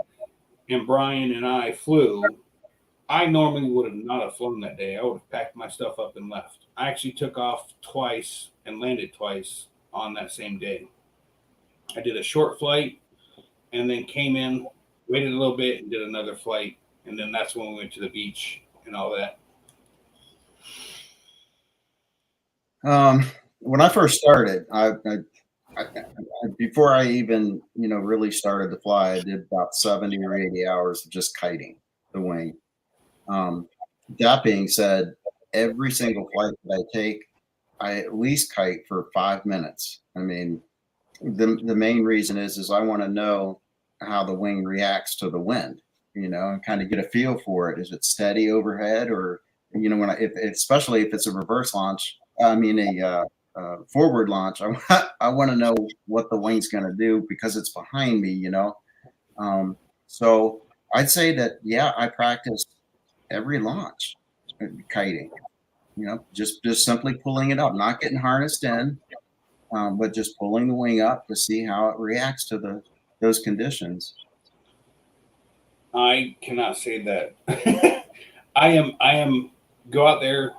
and I flew, I normally would have not have flown that day. I would have packed my stuff up and left. I actually took off twice and landed twice on that same day. I did a short flight and then came in, waited a little bit, and did another flight. And then that's when we went to the beach and all that. When I first started, I before I even really started to fly, I did about 70 or 80 hours of just kiting the wing. That being said, every single flight that I take, I at least kite for 5 minutes. I mean, the main reason is I want to know how the wing reacts to the wind, and kind of get a feel for it. Is it steady overhead, or when especially if it's a reverse launch, I mean forward launch, I want to know what the wing's going to do because it's behind me. So I'd say that I practice every launch kiting. Just simply pulling it up, not getting harnessed in, but just pulling the wing up to see how it reacts to those conditions. I cannot say that. I am go out there,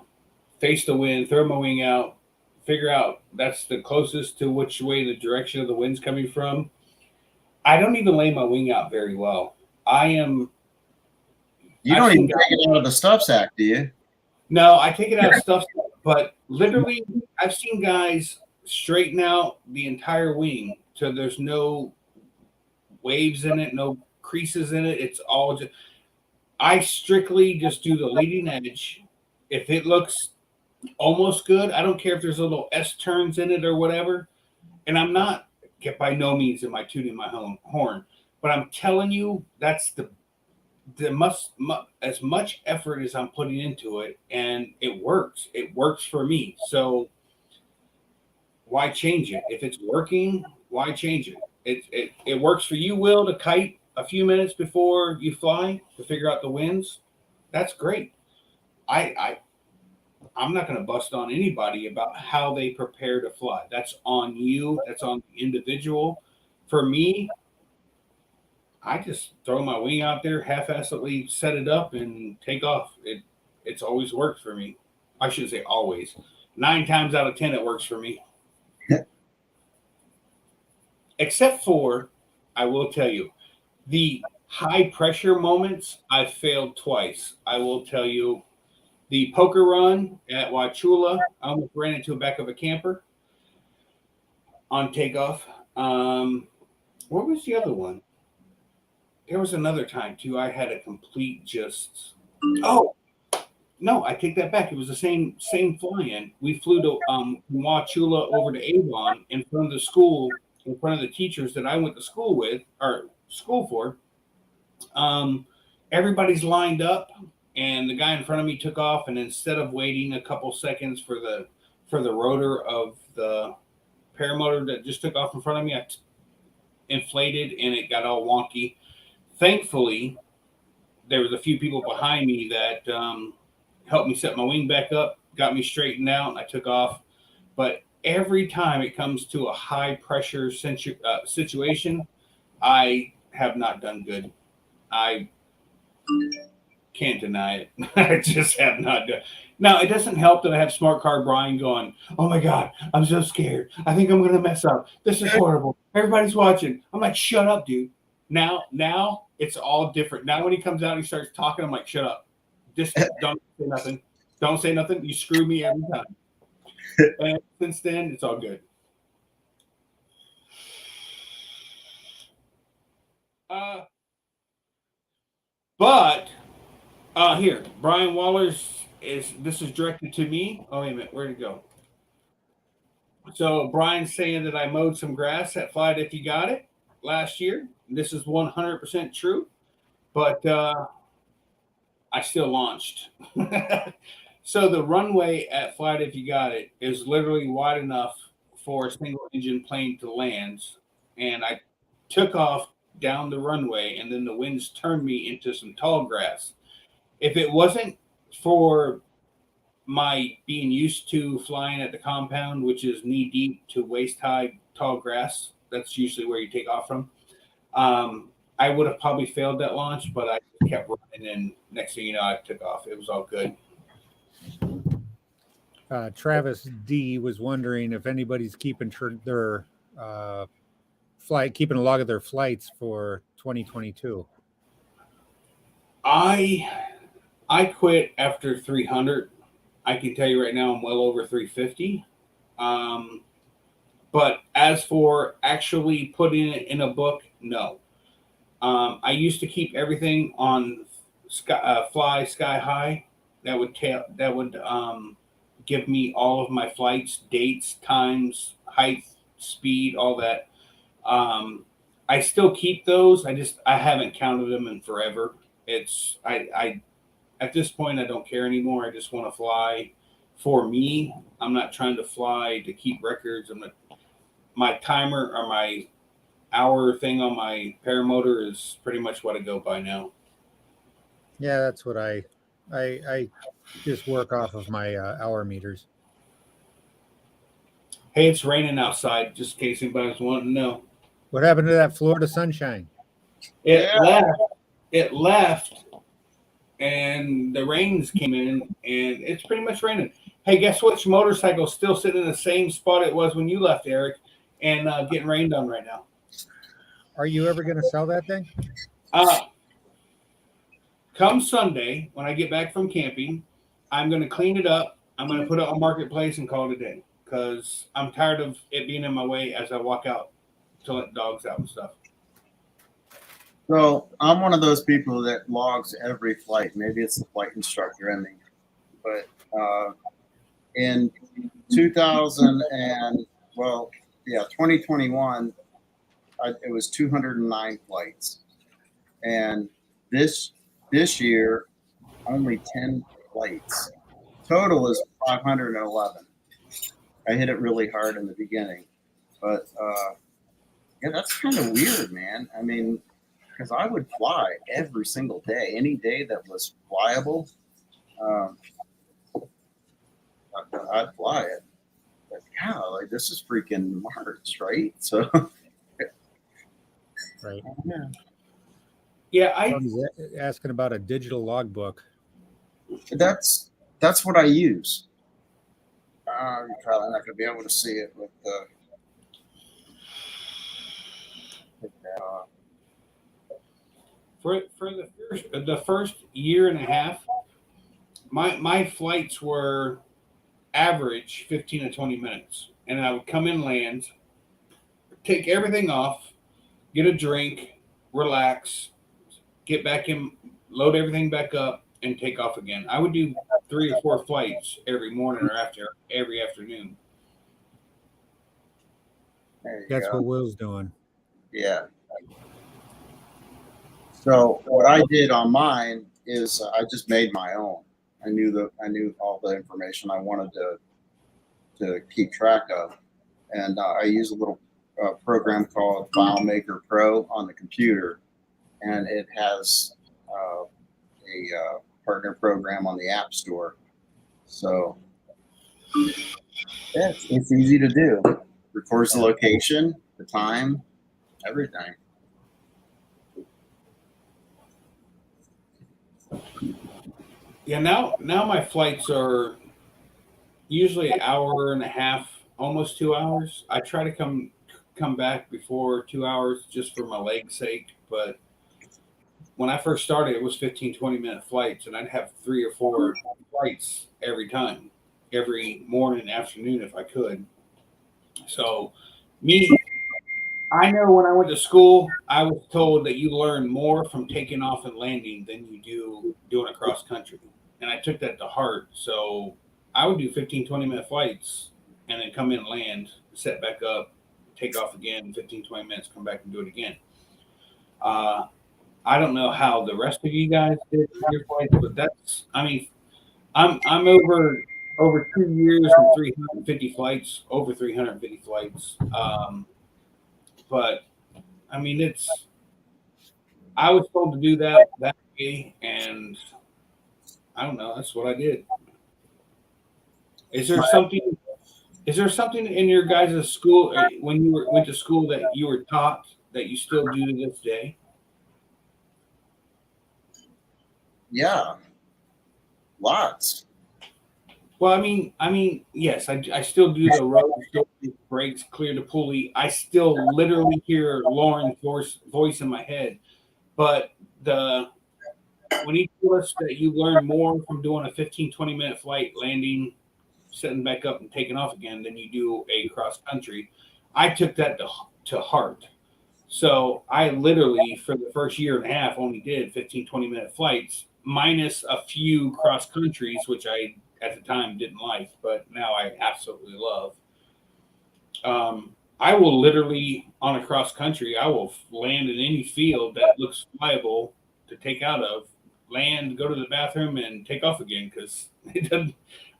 face the wind, throw my wing out, figure out that's the closest to which way the direction of the wind's coming from. I don't even lay my wing out very well. I am. You I've don't seen even guys, take it out of the stuff sack, do you? no, I take it out of stuff, but literally, I've seen guys straighten out the entire wing so there's no waves in it, no creases in it. It's all just. I strictly just do the leading edge. If it looks almost good, I don't care if there's little S turns in it or whatever. And I'm not, by no means am I tooting my horn, but I'm telling you that's as much effort as I'm putting into it, and it works. It works for me. So why change it? If it's working, why change it? It works for you, Will, to kite a few minutes before you fly to figure out the winds. That's great. I I'm not going to bust on anybody about how they prepare to fly. That's on you. That's on the individual. For me, I just throw my wing out there, half-assedly set it up, and take off. It's always worked for me. I shouldn't say always. 9 times out of 10, it works for me. Except for, I will tell you, the high pressure moments. I failed twice. I will tell you, the poker run at Wachula, I almost ran into the back of a camper on takeoff. What was the other one? There was another time too. I had a complete just. Oh no, I take that back. It was the same fly-in. We flew to from Wachula over to Avon in front of the school, in front of the teachers that I went to school with or school for. Everybody's lined up, and the guy in front of me took off. And instead of waiting a couple seconds for the rotor of the paramotor that just took off in front of me, I inflated and it got all wonky. Thankfully, there was a few people behind me that helped me set my wing back up, got me straightened out, and I took off. But every time it comes to a high pressure situation, I have not done good. I can't deny it. I just have not done. Now, it doesn't help that I have Smart Car Brian going, "Oh my God, I'm so scared. I think I'm going to mess up. This is horrible. Everybody's watching." I'm like, "Shut up, dude." Now it's all different. Now when he comes out and he starts talking, I'm like, "Shut up. Just don't say nothing. Don't say nothing. You screw me every time." And since then, it's all good. But here, Brian Waller's this is directed to me. Oh wait a minute, where'd it go? So Brian's saying that I mowed some grass at Flight If You Got It last year. This is 100% true, but I still launched. So the runway at Flight If You Got It is literally wide enough for a single engine plane to land, and I took off down the runway, and then the winds turned me into some tall grass. If it wasn't for my being used to flying at the compound, which is knee deep to waist high tall grass, that's usually where you take off from. I would have probably failed that launch, but I kept running, and next thing you know, I took off. It was all good. Travis D was wondering if anybody's keeping their keeping a log of their flights for 2022. I quit after 300. I can tell you right now, I'm well over 350. But as for actually putting it in a book, no. I used to keep everything on Fly Sky High, that would give me all of my flights, dates, times, height, speed, all that. I still keep those. I haven't counted them in forever. I at this point I don't care anymore. I just want to fly for me. I'm not trying to fly to keep records. My timer or my hour thing on my paramotor is pretty much what I go by now. Yeah, that's what I just work off of my hour meters. Hey, it's raining outside, just in case anybody's wanting to know. What happened to that Florida sunshine? It Yeah. left. It left, and the rains came in, and it's pretty much raining. Hey, guess which motorcycle's still sitting in the same spot it was when you left, Eric, and getting rained on right now? Are you ever going to sell that thing? Uh, Come Sunday, when I get back from camping, I'm going to clean it up. I'm going to put it on Marketplace and call it a day because I'm tired of it being in my way as I walk out to let dogs out and stuff. So I'm one of those people that logs every flight. Maybe it's the flight instructor in me, but in 2021, it was 209 flights, and this year only 10 flights. Total is 511. I hit it really hard in the beginning, but yeah, that's kind of weird, man. I mean, because I would fly every single day, any day that was flyable, I'd fly it. But yeah, like this is freaking March, right? So Right. Yeah, Somebody's asking about a digital logbook. that's what I use. You're probably not going to be able to see it with for the first year and a half, my flights were average 15 to 20 minutes, and I would come in, land, take everything off, get a drink, relax, get back in, load everything back up, and take off again. I would do 3 or 4 flights every morning or every afternoon. there you That's go. what Will's doing. Yeah. So what I did on mine is I just made my own. I knew all the information I wanted to keep track of, and I use a little program called FileMaker Pro on the computer, and it has a partner program on the App Store. So yeah, it's easy to do. Records the location, the time, everything. Yeah, now my flights are usually an hour and a half, almost 2 hours. I try to come back before 2 hours just for my leg's sake, but when I first started, it was 15, 20-minute flights, and I'd have 3 or 4 flights every time, every morning and afternoon if I could. So, I know when I went to school, I was told that you learn more from taking off and landing than you do doing a cross country. And I took that to heart. So, I would do 15, 20-minute flights and then come in and land, set back up, take off again, 15, 20 minutes, come back and do it again. I don't know how the rest of you guys did your flights, but I'm over 2 years and 350 flights, over 350 flights. But I mean, I was told to do that way, and I don't know. That's what I did. Is there something? Is there something in your guys' school when you went to school that you were taught that you still do to this day? Yeah, lots. Well, I mean, yes, I still do the road, still do the brakes, clear the pulley. I still literally hear Lauren's voice in my head. But when you told us that you learn more from doing a 15, 20-minute flight, landing, setting back up, and taking off again than you do a cross country, I took that to heart. So I literally, for the first year and a half, only did 15, 20-minute flights. minus a few cross countries, which I at the time didn't like, but now I absolutely love. I will literally on a cross country, I will land in any field that looks viable to take out of, land, go to the bathroom, and take off again because it doesn't.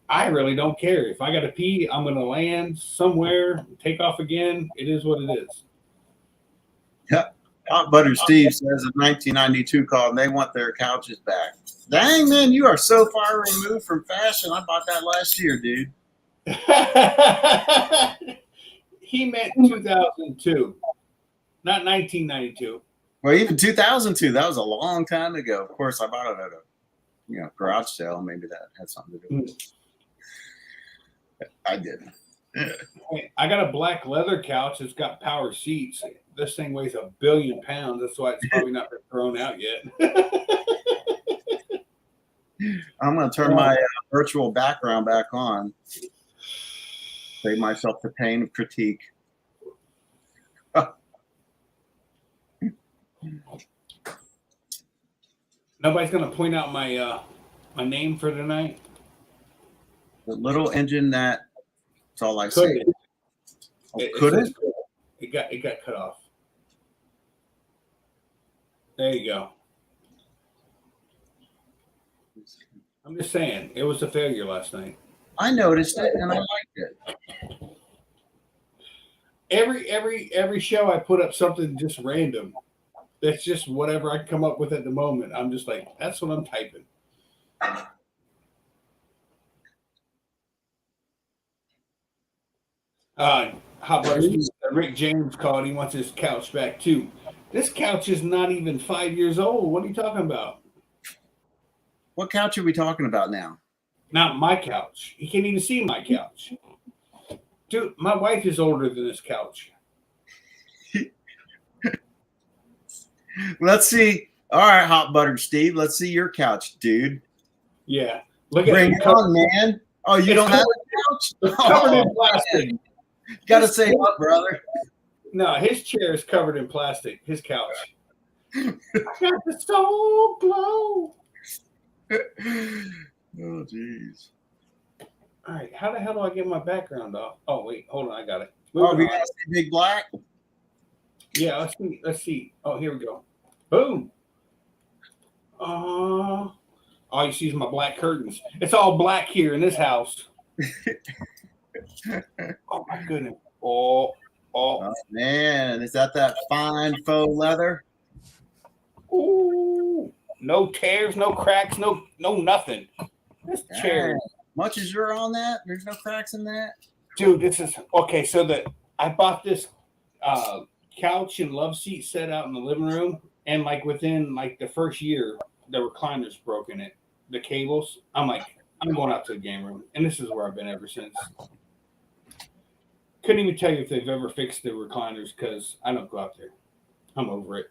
I really don't care. If I got to pee, I'm going to land somewhere, take off again. It is what it is. Yeah. Hot Butter Steve says in 1992 called and they want their couches back. Dang, man, you are so far removed from fashion. I bought that last year, dude. He meant 2002, not 1992. Well, even 2002, that was a long time ago. Of course, I bought it at a garage sale. Maybe that had something to do with it. I didn't. Hey, I got a black leather couch. It's got power seats. This thing weighs 1 billion pounds. That's why it's probably not been thrown out yet. I'm going to turn my virtual background back on. Save myself the pain of critique. Nobody's going to point out my my name for tonight. The little engine that's all I Could say. it? Could it? It got cut off. There you go. I'm just saying, it was a failure last night. I noticed it and I liked it. Every show I put up something just random. That's just whatever I come up with at the moment. I'm just like, that's what I'm typing. Hot Butter Rick James called. He wants his couch back too. This couch is not even 5 years old. What are you talking about? What couch are we talking about now? Not my couch. He can't even see my couch. Dude, my wife is older than this couch. Let's see. All right, Hot Buttered Steve. Let's see your couch, dude. Yeah. Look at Bring it. it on, man. Oh, you don't have a couch? It's covered in plastic. Gotta say what, brother? No, his chair is covered in plastic. His couch. I got the soul glow. Oh, jeez. All right, how the hell do I get my background off? Oh, wait, hold on, I got it. Oh, we Moving on. got to see Big Black? Yeah, let's see. Oh, here we go. Boom. All you see is my black curtains. It's all black here in this house. Oh my goodness. Oh, Oh, man. Is that fine faux leather? ooh. No tears, no cracks, no nothing. This chair. Dang. Much as you're on that, there's no cracks in that? Dude, this is okay. So I bought this couch and love seat set out in the living room, and like within like the first year, the recliners broke in it, the cables. I'm like, I'm going out to the game room, and this is where I've been ever since. Couldn't even tell you if they've ever fixed the recliners because I don't go out there. I'm over it.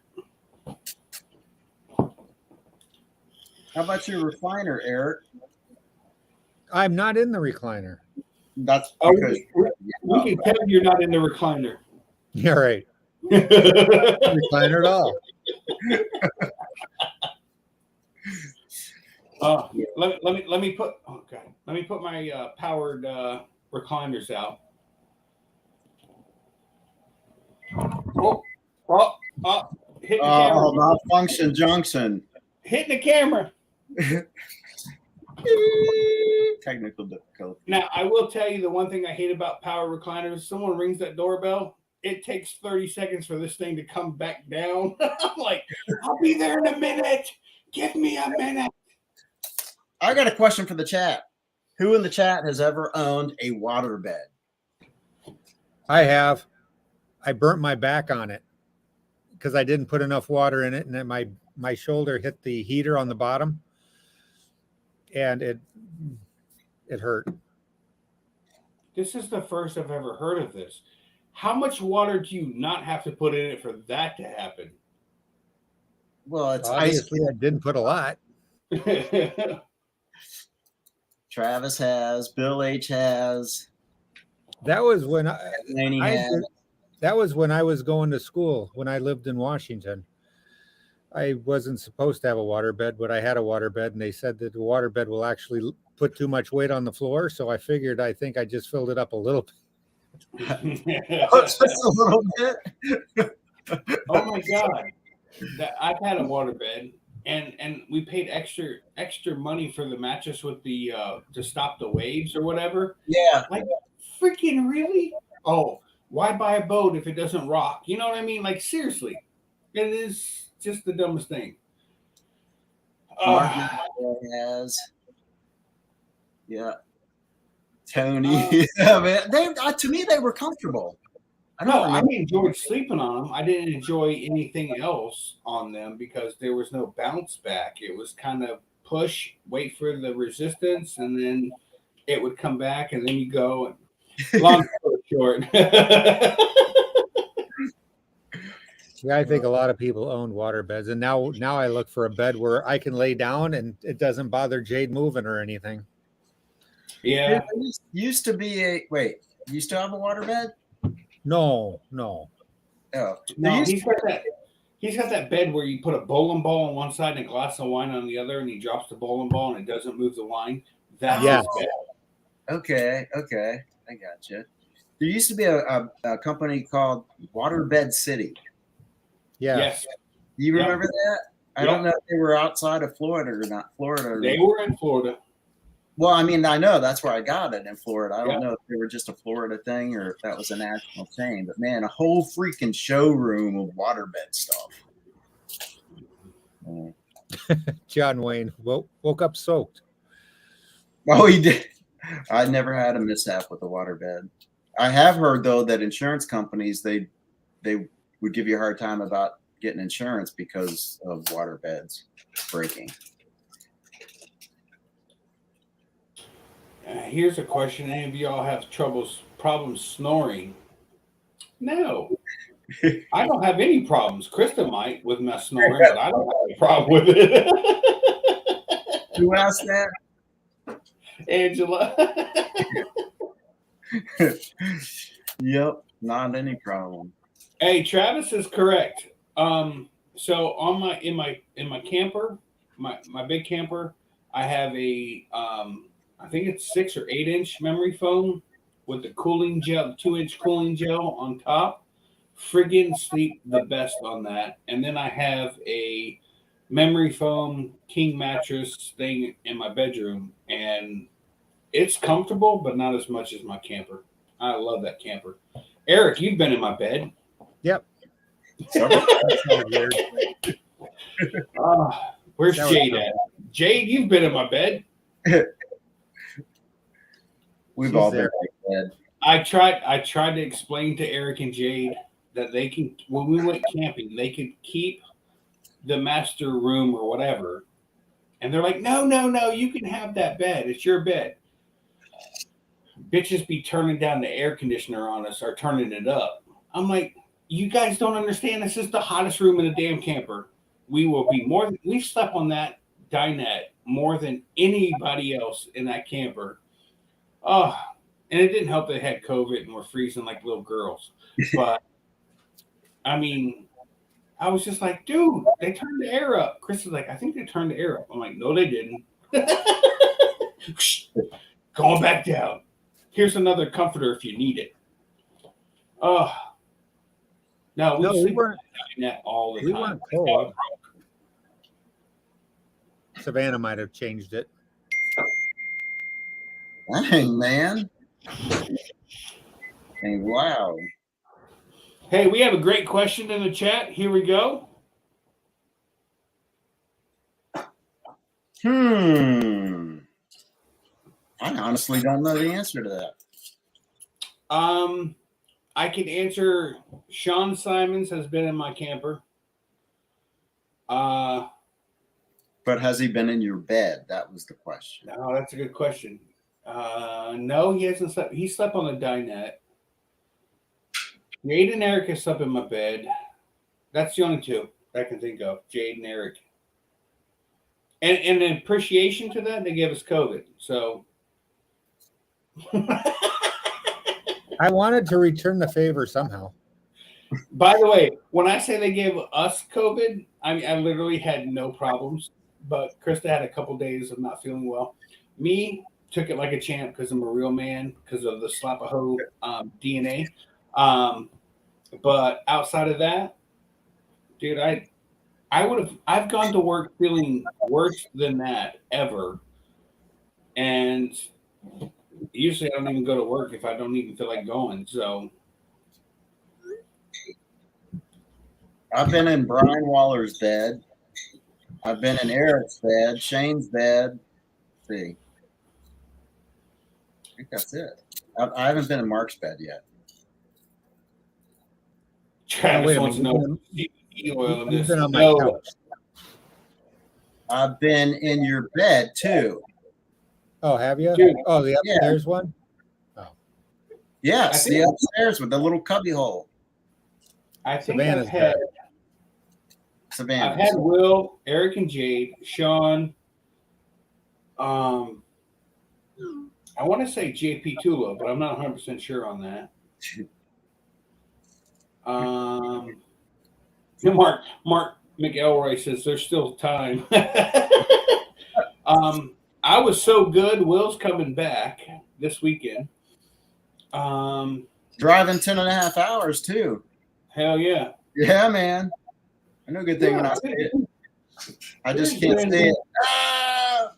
How about your refiner, Eric? I'm not in the recliner. That's Oh, because we can tell you're not in the recliner. Yeah, right. Recliner at all. Let me put my powered recliners out. Hitting the camera. malfunction junction. Hitting the camera. Technical difficulty. Now, I will tell you the one thing I hate about power recliners. Someone rings that doorbell. It takes 30 seconds for this thing to come back down. I'm like, I'll be there in a minute. Give me a minute. I got a question for the chat. Who in the chat has ever owned a water bed? I have. I burnt my back on it because I didn't put enough water in it, and then my shoulder hit the heater on the bottom, and it hurt. This is the first I've ever heard of this. How much water do you not have to put in it for that to happen? Well, it's Obviously I didn't put a lot. Travis has, Bill H has, That was when Laney has. that was when I was going to school when I lived in Washington. I wasn't supposed to have a waterbed, but I had a waterbed, and they said that the waterbed will actually put too much weight on the floor. So I figured, I think I just filled it up a little bit. Oh, just a little bit. Oh my God. I've had a waterbed, and we paid extra money for the mattress with the to stop the waves or whatever. Yeah. Like, freaking really? Oh, why buy a boat if it doesn't rock? You know what I mean? Like, seriously, it is just the dumbest thing. Mark has. Yeah. Tony. Yeah, man. To me, they were comfortable. I enjoyed sleeping on them. I didn't enjoy anything else on them because there was no bounce back. It was kind of push, wait for the resistance, and then it would come back, and then you go. And long story short. Yeah, I think a lot of people own water beds, and now I look for a bed where I can lay down and it doesn't bother Jade moving or anything. Yeah. Used to be you still have a waterbed? No. Oh, No, he's got that bed where you put a bowling ball on one side and a glass of wine on the other, and he drops the bowling ball and it doesn't move the wine. That's his bed. Okay, I got you. There used to be a company called Waterbed City. Yeah. Yes. Do you remember that? I don't know if they were outside of Florida or not. They were in Florida. Well, I mean, I know that's where I got it in Florida. I don't know if they were just a Florida thing or if that was a national chain. But man, a whole freaking showroom of waterbed stuff. John Wayne woke up soaked. Oh, he did. I never had a mishap with a waterbed. I have heard though that insurance companies they would give you a hard time about getting insurance because of waterbeds breaking. Here's a question: any of y'all have problems snoring? No, I don't have any problems. Krista might with my snoring, but I don't have any problem with it. Who asked that? Angela. Yep, not any problem. Hey, Travis is correct. So on in my camper, my big camper, I have a I think it's 6 or 8 inch memory foam with the cooling gel, 2-inch cooling gel on top. Friggin' sleep the best on that. And then I have a memory foam king mattress thing in my bedroom, and it's comfortable, but not as much as my camper. I love that camper. Eric, you've been in my bed. Yep. Where's Jade at? Jade, you've been in my bed. We've all been in bed. I tried to explain to Eric and Jade that they can, when we went camping, they could keep the master room or whatever. And they're like, no, you can have that bed. It's your bed. Bitches be turning down the air conditioner on us or turning it up. I'm like, you guys don't understand. This is the hottest room in the damn camper. We've slept on that dinette more than anybody else in that camper. Oh, and it didn't help they had COVID and were freezing like little girls. But I mean, I was just like, dude, they turned the air up. Chris was like, I think they turned the air up. I'm like, no, they didn't. Going back down. Here's another comforter if you need it. Oh, no, we weren't all the time. We weren't cold. Savannah might have changed it. Dang, man. Dang, wow. Hey, we have a great question in the chat. Here we go. I honestly don't know the answer to that. I can answer. Sean Simons has been in my camper. But has he been in your bed? That was the question. No, that's a good question. No, he hasn't slept. He slept on the dinette. Jade and Eric have slept in my bed. That's the only two I can think of. Jade and Eric. And in appreciation to that, they gave us COVID. So I wanted to return the favor somehow. By the way, when I say they gave us COVID, I mean I literally had no problems, but Krista had a couple days of not feeling well. Me took it like a champ because I'm a real man because of the Slapaho DNA. Um, but outside of that, dude, I've gone to work feeling worse than that ever, and usually I don't even go to work if I don't even feel like going. So I've been in Brian Waller's bed. I've been in Eric's bed, Shane's bed. Let's see. I think that's it. I haven't been in Mark's bed yet. Travis wait a wants to minute. know CBD oil in You've this. been on my No, couch. I've been in your bed too. Oh, have you? Dude. Oh, the Yeah. upstairs one? Yes, I think- the upstairs with the little cubby hole. I think Savannah's I've had Savannah. I've had Will, Eric, and Jade, Sean. I want to say JP Tula, but I'm not 100% sure on that. Mark McElroy says there's still time. I was so good. Will's coming back this weekend. Driving 10.5 hours too. Hell yeah. Yeah, man. I know a good thing when I say it. I just can't say it. Ah!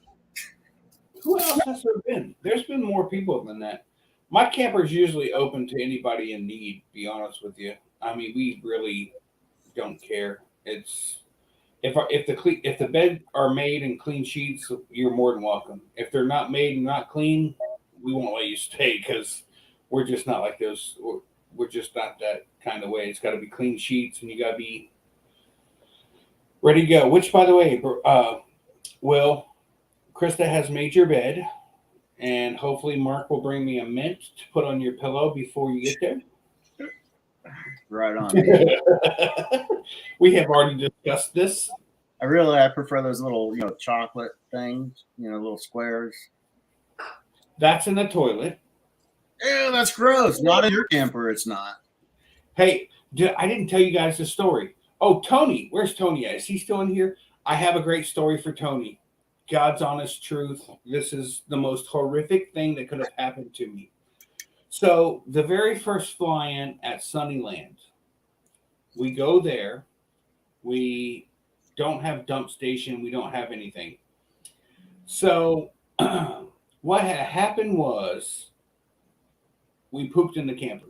Who else has there been? There's been more people than that. My camper's usually open to anybody in need, to be honest with you. I mean, we really don't care. It's if the bed are made and clean sheets, you're more than welcome. If they're not made and not clean, we won't let you stay because we're just not like those. We're just not that kind of way. It's got to be clean sheets and you got to be ready to go. Which, by the way, Will, Krista has made your bed, and hopefully Mark will bring me a mint to put on your pillow before you get there. Right on. Man. We have already discussed this. I prefer those little, chocolate things, little squares. That's in the toilet. Ew, that's gross. Not in your camper, it's not. Hey, I didn't tell you guys the story. Oh, Tony. Where's Tony at? Is he still in here? I have a great story for Tony. God's honest truth. This is the most horrific thing that could have happened to me. So the very first fly-in at Sunnyland, we go there. We don't have dump station. We don't have anything. So what had happened was we pooped in the camper.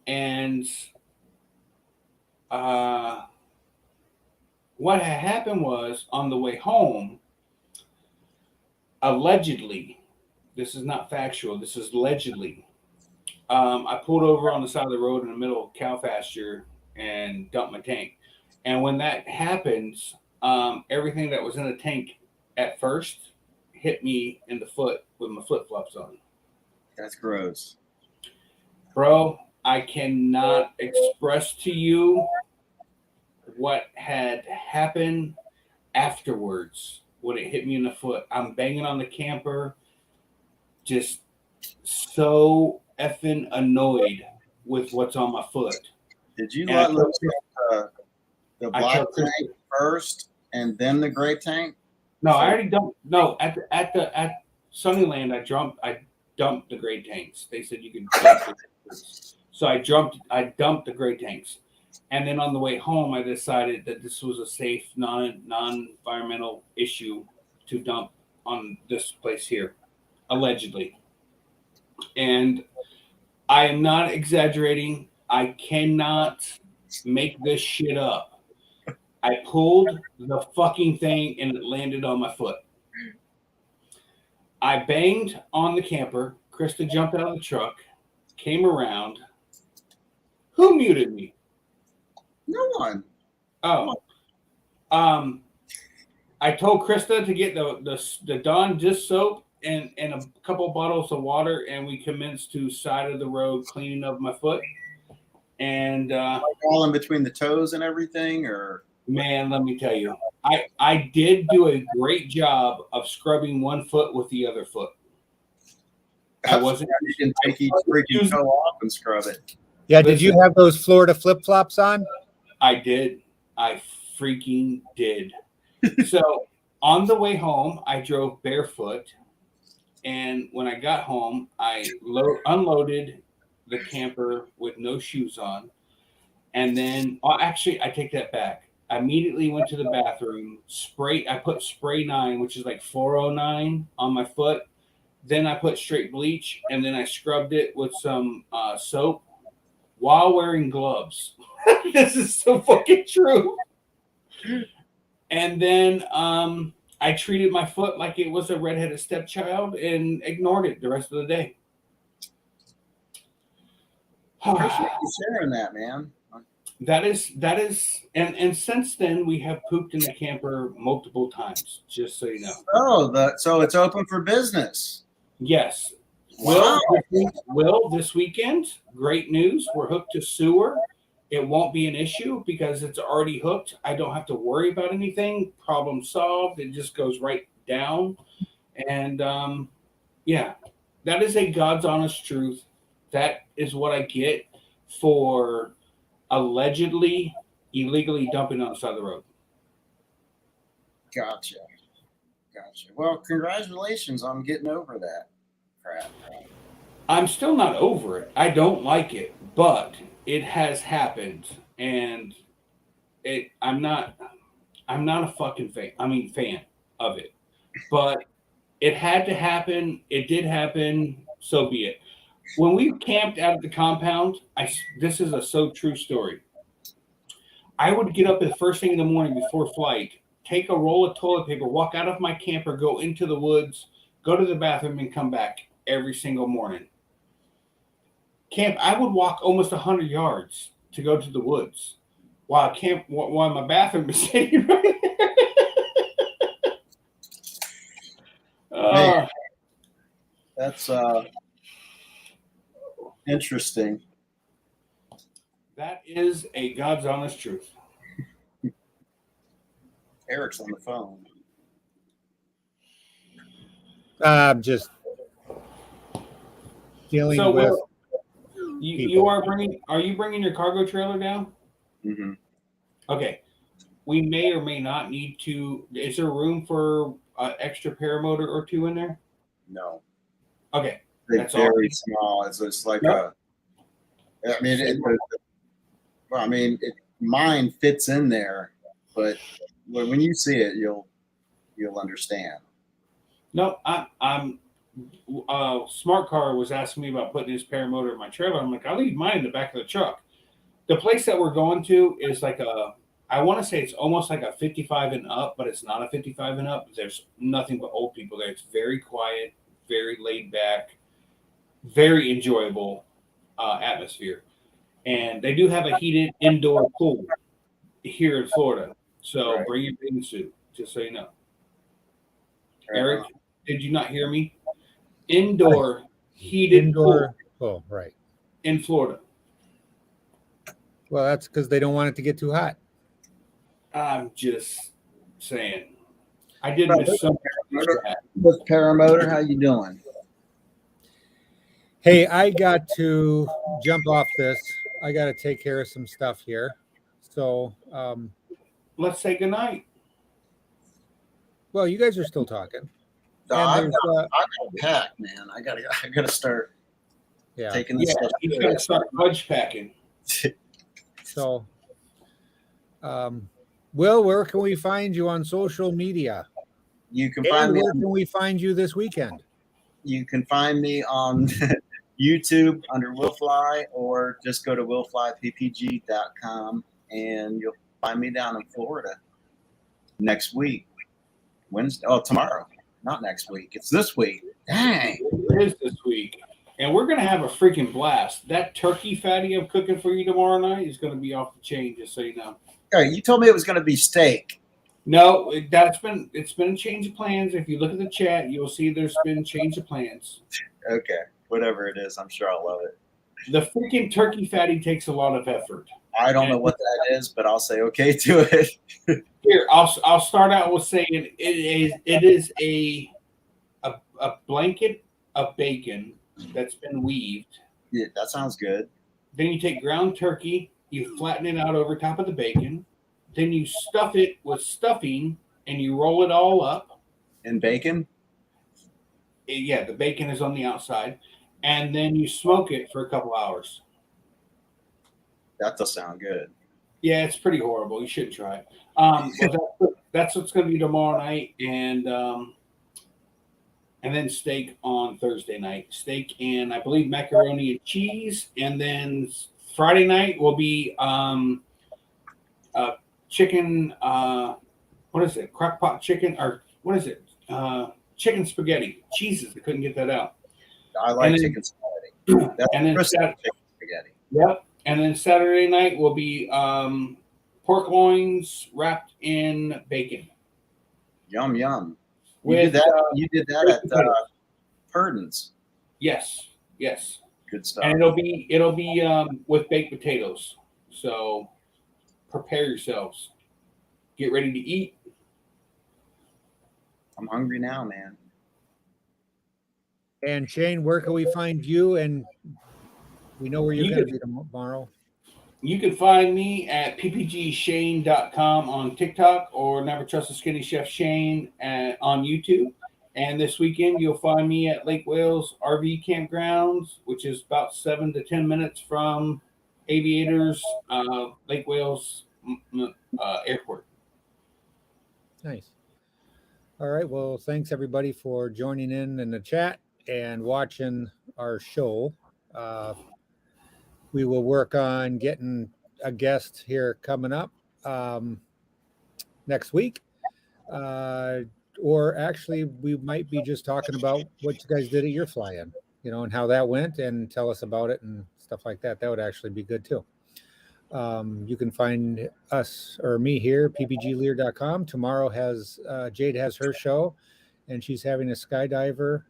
And what had happened was on the way home, allegedly, this is not factual, this is allegedly, I pulled over on the side of the road in the middle of cow pasture and dumped my tank. And when that happens, everything that was in the tank at first hit me in the foot with my flip-flops on. That's gross. Bro, I cannot express to you what had happened afterwards when it hit me in the foot. I'm banging on the camper, just so effing annoyed with what's on my foot. Did you And let I loose told- the I black told Chris- tank first and then the gray tank? No, I already dumped. No, at Sunnyland, I dumped the gray tanks. They said you could dump the tanks. So I dumped the gray tanks. And then on the way home, I decided that this was a safe, non-environmental issue to dump on this place here, allegedly. And I am not exaggerating. I cannot make this shit up. I pulled the fucking thing and it landed on my foot. I banged on the camper. Krista jumped out of the truck, came around. Who muted me? No one. Oh, I told Krista to get the Dawn dish soap and a couple bottles of water, and we commenced to side of the road cleaning up my foot. And All in between the toes and everything, or man, let me tell you, I did do a great job of scrubbing one foot with the other foot. I wasn't. You can take each freaking toe off and scrub it. Yeah. Did you have those Florida flip flops on? I did. I freaking did. So on the way home, I drove barefoot. And when I got home, I unloaded the camper with no shoes on. And then, actually, I take that back. I immediately went to the bathroom, I put spray 9, which is like 409 on my foot. Then I put straight bleach, and then I scrubbed it with some soap while wearing gloves. This is so fucking true. And then I treated my foot like it was a redheaded stepchild and ignored it the rest of the day. Appreciate you sharing that, man. That is, and since then we have pooped in the camper multiple times. Just so you know. So it's open for business. Yes. Wow. Will, this weekend, great news. We're hooked to sewer. It won't be an issue because it's already hooked. I don't have to worry about anything. Problem solved. It just goes right down. And yeah, that is a God's honest truth. That is what I get for allegedly illegally dumping on the side of the road. Gotcha. Well, congratulations on getting over that crap. I'm still not over it. I don't like it, but it has happened, and I'm not a fucking fan of it. But it had to happen. It did happen. So be it. When we camped out at the compound, this is a so true story. I would get up the first thing in the morning before flight, take a roll of toilet paper, walk out of my camper, go into the woods, go to the bathroom, and come back every single morning. I would walk almost 100 yards to go to the woods while my bathroom is sitting right there. That's interesting. That is a God's honest truth. Eric's on the phone. Just dealing with. Are you bringing your cargo trailer down? Mm-hmm. Okay. We may or may not need to. Is there room for an extra paramotor or two in there? No. Okay. It's very small. It's like mine fits in there, but when you see it, you'll understand. No, I'm Smart Car was asking me about putting his paramotor in my trailer. I'm like, I'll leave mine in the back of the truck. The place that we're going to is like I want to say it's almost like a 55 and up, but it's not a 55 and up. There's nothing but old people there. It's very quiet, very laid back, very enjoyable atmosphere. And they do have a heated indoor pool here in Florida. So Bring your bathing suit, just so you know. Eric, did you not hear me? Indoor heated pool. Oh, right. In Florida. Well, that's because they don't want it to get too hot. I'm just saying. I did miss some with paramotor. How you doing? Hey, I got to jump off this. I got to take care of some stuff here. So let's say goodnight. Well, you guys are still talking. I got to pack, man. I gotta start taking this stuff. You gotta start fudge packing. So Will, where can we find you on social media? You can find me. Where can we find you this weekend? You can find me on YouTube under Will Fly, or just go to willflyppg.com and you'll find me down in Florida next week. Wednesday. Oh, tomorrow. Not next week. It's this week. Dang. It is this week. And we're going to have a freaking blast. That turkey fatty I'm cooking for you tomorrow night is going to be off the chain, just so you know. All right, you told me it was going to be steak. No, it's been a change of plans. If you look at the chat, you'll see there's been change of plans. Okay, whatever it is, I'm sure I'll love it. The freaking turkey fatty takes a lot of effort. I don't know what that is, but I'll say okay to it. Here, I'll start out with saying it is a blanket of bacon that's been weaved. Yeah, that sounds good. Then you take ground turkey, you flatten it out over top of the bacon. Then you stuff it with stuffing and you roll it all up. And bacon? Yeah, the bacon is on the outside. And then you smoke it for a couple hours. That does sound good. Yeah, it's pretty horrible. You shouldn't try it. That's what's going to be tomorrow night, and then steak on Thursday night. Steak and I believe macaroni and cheese, and then Friday night will be chicken. What is it? Crock-pot chicken, or what is it? Chicken spaghetti. Jesus, I couldn't get that out. I like chicken spaghetti. That's and then chicken spaghetti. Yep. And then Saturday night will be pork loins wrapped in bacon. Yum yum. You did that at Purdon's. Yes. Good stuff. And it'll be with baked potatoes. So prepare yourselves. Get ready to eat. I'm hungry now, man. And Shane, where can we find you? And we know where you're going to be tomorrow. You can find me at ppgshane.com on TikTok or Never Trust a Skinny Chef Shane on YouTube. And this weekend, you'll find me at Lake Wales RV Campgrounds, which is about 7 to 10 minutes from Aviators, Lake Wales Airport. Nice. All right. Well, thanks everybody for joining in the chat and watching our show. We will work on getting a guest here coming up next week. Or actually, we might be just talking about what you guys did at your fly-in, and how that went, and tell us about it and stuff like that. That would actually be good too. You can find us or me here, ppglear.com. Tomorrow Jade has her show, and she's having a skydiver.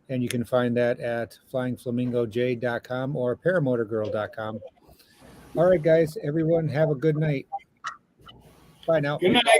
And you can find that at flyingflamingojade.com or paramotorgirl.com. All right, guys, everyone have a good night. Bye now. Good night.